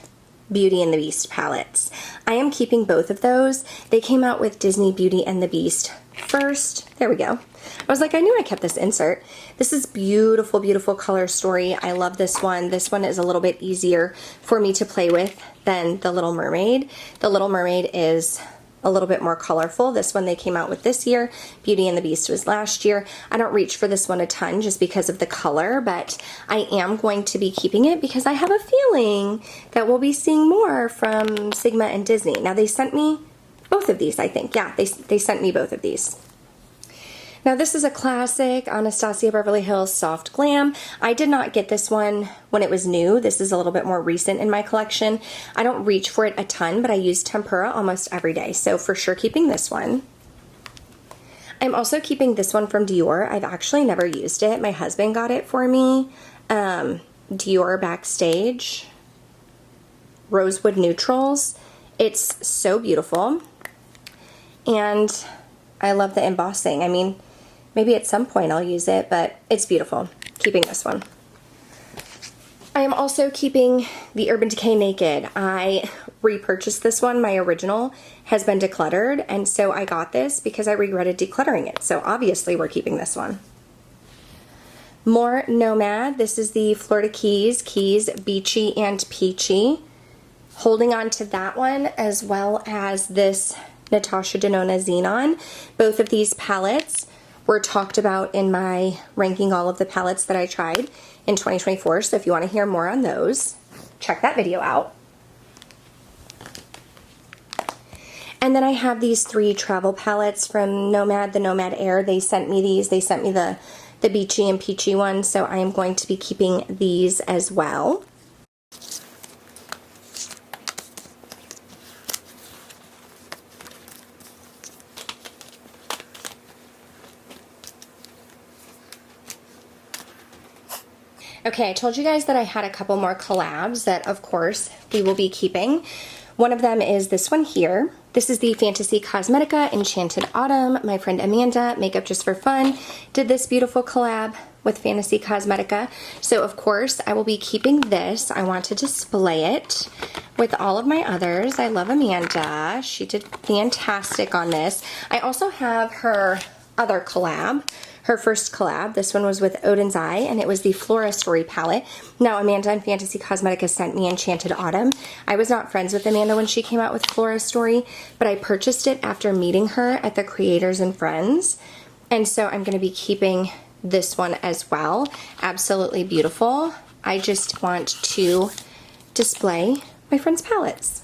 Beauty and the Beast palettes. I am keeping both of those. They came out with Disney Beauty and the Beast first. There we go. I was like, I knew I kept this insert. This is beautiful, beautiful color story. I love this one. This one is a little bit easier for me to play with than the Little Mermaid. The Little Mermaid is a little bit more colorful. This one they came out with this year. Beauty and the Beast was last year. I don't reach for this one a ton just because of the color, but I am going to be keeping it because I have a feeling that we'll be seeing more from Sigma and Disney. Now they sent me both of these, I think. Yeah, they sent me both of these. Now this is a classic Anastasia Beverly Hills Soft Glam. I did not get this one when it was new. This is a little bit more recent in my collection. I don't reach for it a ton, but I use tempera almost every day, so for sure keeping this one. I'm also keeping this one from Dior. I've actually never used it. My husband got it for me. Dior Backstage Rosewood Neutrals. It's so beautiful, and I love the embossing. I mean, maybe at some point I'll use it, but it's beautiful. Keeping this one. I am also keeping the Urban Decay Naked. I repurchased this one. My original has been decluttered, and so I got this because I regretted decluttering it. So obviously we're keeping this one. More Nomad. This is the Florida Keys Beachy and Peachy. Holding on to that one, as well as this Natasha Denona Xenon. Both of these palettes were talked about in my ranking all of the palettes that I tried in 2024. So if you want to hear more on those, check that video out. And then I have these 3 travel palettes from Nomad, the Nomad Air. They sent me these. They sent me the beachy and peachy ones, so I am going to be keeping these as well. Okay, I told you guys that I had a couple more collabs that, of course, we will be keeping. One of them is this one here. This is the Fantasy Cosmetica Enchanted Autumn. My friend Amanda, Makeup Just for Fun, did this beautiful collab with Fantasy Cosmetica. So, of course, I will be keeping this. I want to display it with all of my others. I love Amanda. She did fantastic on this. I also have her other collab. Her first collab. This one was with Odin's Eye, and it was the Flora Story palette. Now, Amanda and Fantasy Cosmetica sent me Enchanted Autumn. I was not friends with Amanda when she came out with Flora Story, but I purchased it after meeting her at the Creators and Friends, and so I'm going to be keeping this one as well. Absolutely beautiful. I just want to display my friend's palettes.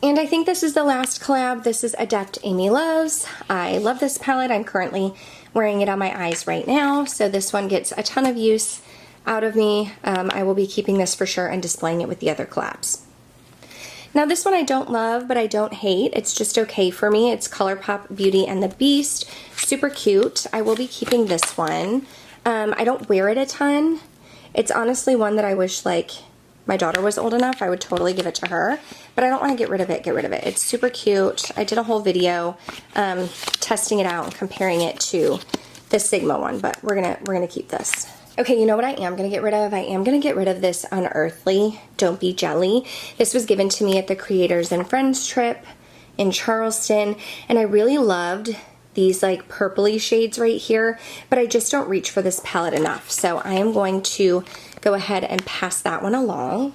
And I think this is the last collab. This is Adept Amy Loves. I love this palette. I'm currently wearing it on my eyes right now, so this one gets a ton of use out of me. I will be keeping this for sure and displaying it with the other collabs. Now this one I don't love, but I don't hate. It's just okay for me. It's ColourPop Beauty and the Beast. Super cute. I will be keeping this one. I don't wear it a ton. It's honestly one that I wish like my daughter was old enough, I would totally give it to her, but I don't want to get rid of it. It's super cute. I did a whole video testing it out and comparing it to the Sigma one, but we're gonna keep this. Okay, you know what I am gonna get rid of? I am gonna get rid of this Unearthly Don't Be Jelly. This was given to me at the Creators and Friends trip in Charleston, and I really loved these like purpley shades right here, but I just don't reach for this palette enough. So I am going to go ahead and pass that one along.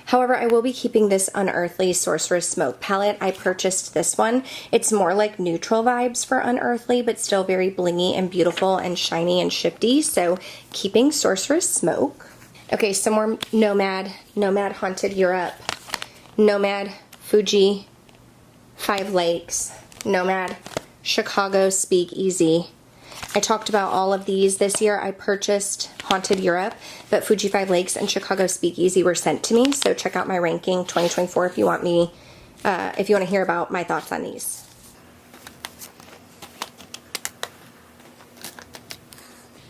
However, I will be keeping this Unearthly Sorceress Smoke palette. I purchased this one. It's more like neutral vibes for Unearthly, but still very blingy and beautiful and shiny and shifty. So keeping Sorceress Smoke. Okay, some more Nomad Haunted Europe, Nomad Fuji 5 Lakes, Nomad Chicago Speakeasy. I talked about all of these this year. I purchased Haunted Europe, but Fuji 5 Lakes and Chicago Speakeasy were sent to me. So check out my ranking 2024 if you want to hear about my thoughts on these.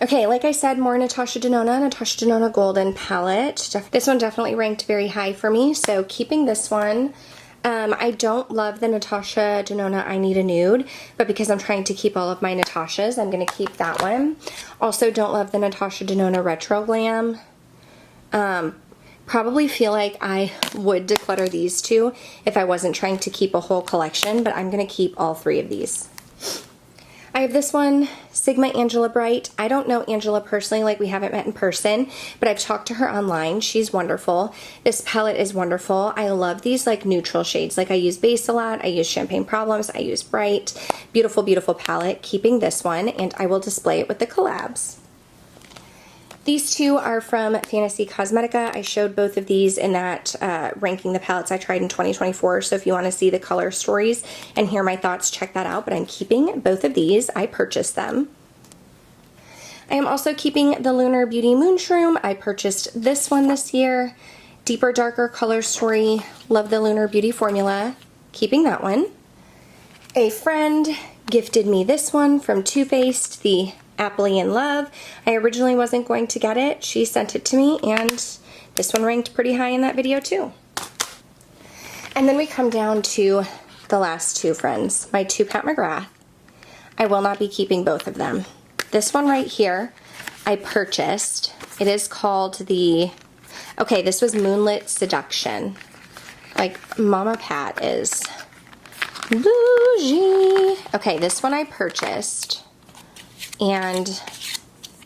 Okay, like I said, more Natasha Denona Golden palette. This one definitely ranked very high for me, so keeping this one. I don't love the Natasha Denona I Need a Nude, but because I'm trying to keep all of my Natashas, I'm going to keep that one. Also don't love the Natasha Denona Retro Glam. Probably feel like I would declutter these two if I wasn't trying to keep a whole collection, but I'm going to keep all 3 of these. I have this one, Sigma Angela Bright. I don't know Angela personally, like we haven't met in person, but I've talked to her online. She's wonderful. This palette is wonderful. I love these like neutral shades. Like I use Base a lot. I use Champagne Problems. I use Bright. Beautiful, beautiful palette. Keeping this one, and I will display it with the collabs. These 2 are from Fantasy Cosmetica. I showed both of these in that ranking the palettes I tried in 2024. So if you want to see the color stories and hear my thoughts, check that out. But I'm keeping both of these. I purchased them. I am also keeping the Lunar Beauty Moonshroom. I purchased this one this year. Deeper, darker color story. Love the Lunar Beauty formula. Keeping that one. A friend gifted me this one from Too Faced, the Aptly in Love. I originally wasn't going to get it. She sent it to me, and this one ranked pretty high in that video too. And then we come down to the last 2 friends. My 2 Pat McGrath. I will not be keeping both of them. This one right here, I purchased. It is called the, okay, this was Moonlit Seduction. Like Mama Pat is bougie. Okay, this one I purchased. And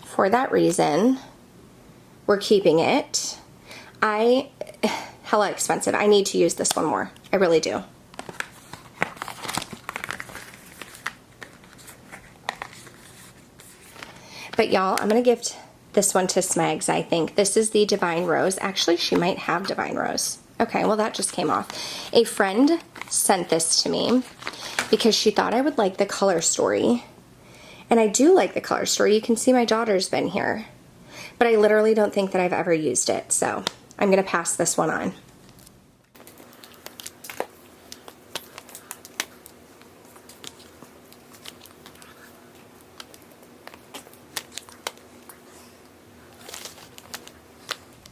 for that reason, we're keeping it. Hella expensive. I need to use this one more. I really do. But y'all, I'm going to gift this one to Smegs, I think. This is the Divine Rose. Actually, she might have Divine Rose. Okay, well that just came off. A friend sent this to me because she thought I would like the color story. And I do like the color story. You can see my daughter's been here. But I literally don't think that I've ever used it. So I'm going to pass this one on.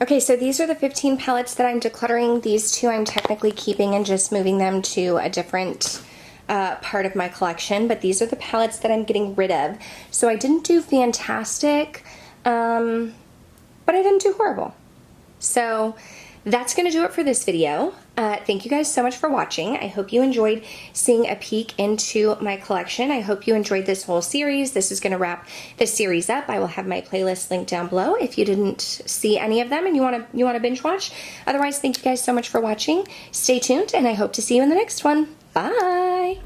Okay, so these are the 15 palettes that I'm decluttering. These two I'm technically keeping and just moving them to a different part of my collection, but these are the palettes that I'm getting rid of. So I didn't do fantastic, but I didn't do horrible. So that's going to do it for this video. Thank you guys so much for watching. I hope you enjoyed seeing a peek into my collection. I hope you enjoyed this whole series. This is going to wrap this series up. I will have my playlist linked down below if you didn't see any of them and you want to binge watch. Otherwise, thank you guys so much for watching. Stay tuned, and I hope to see you in the next one. Bye!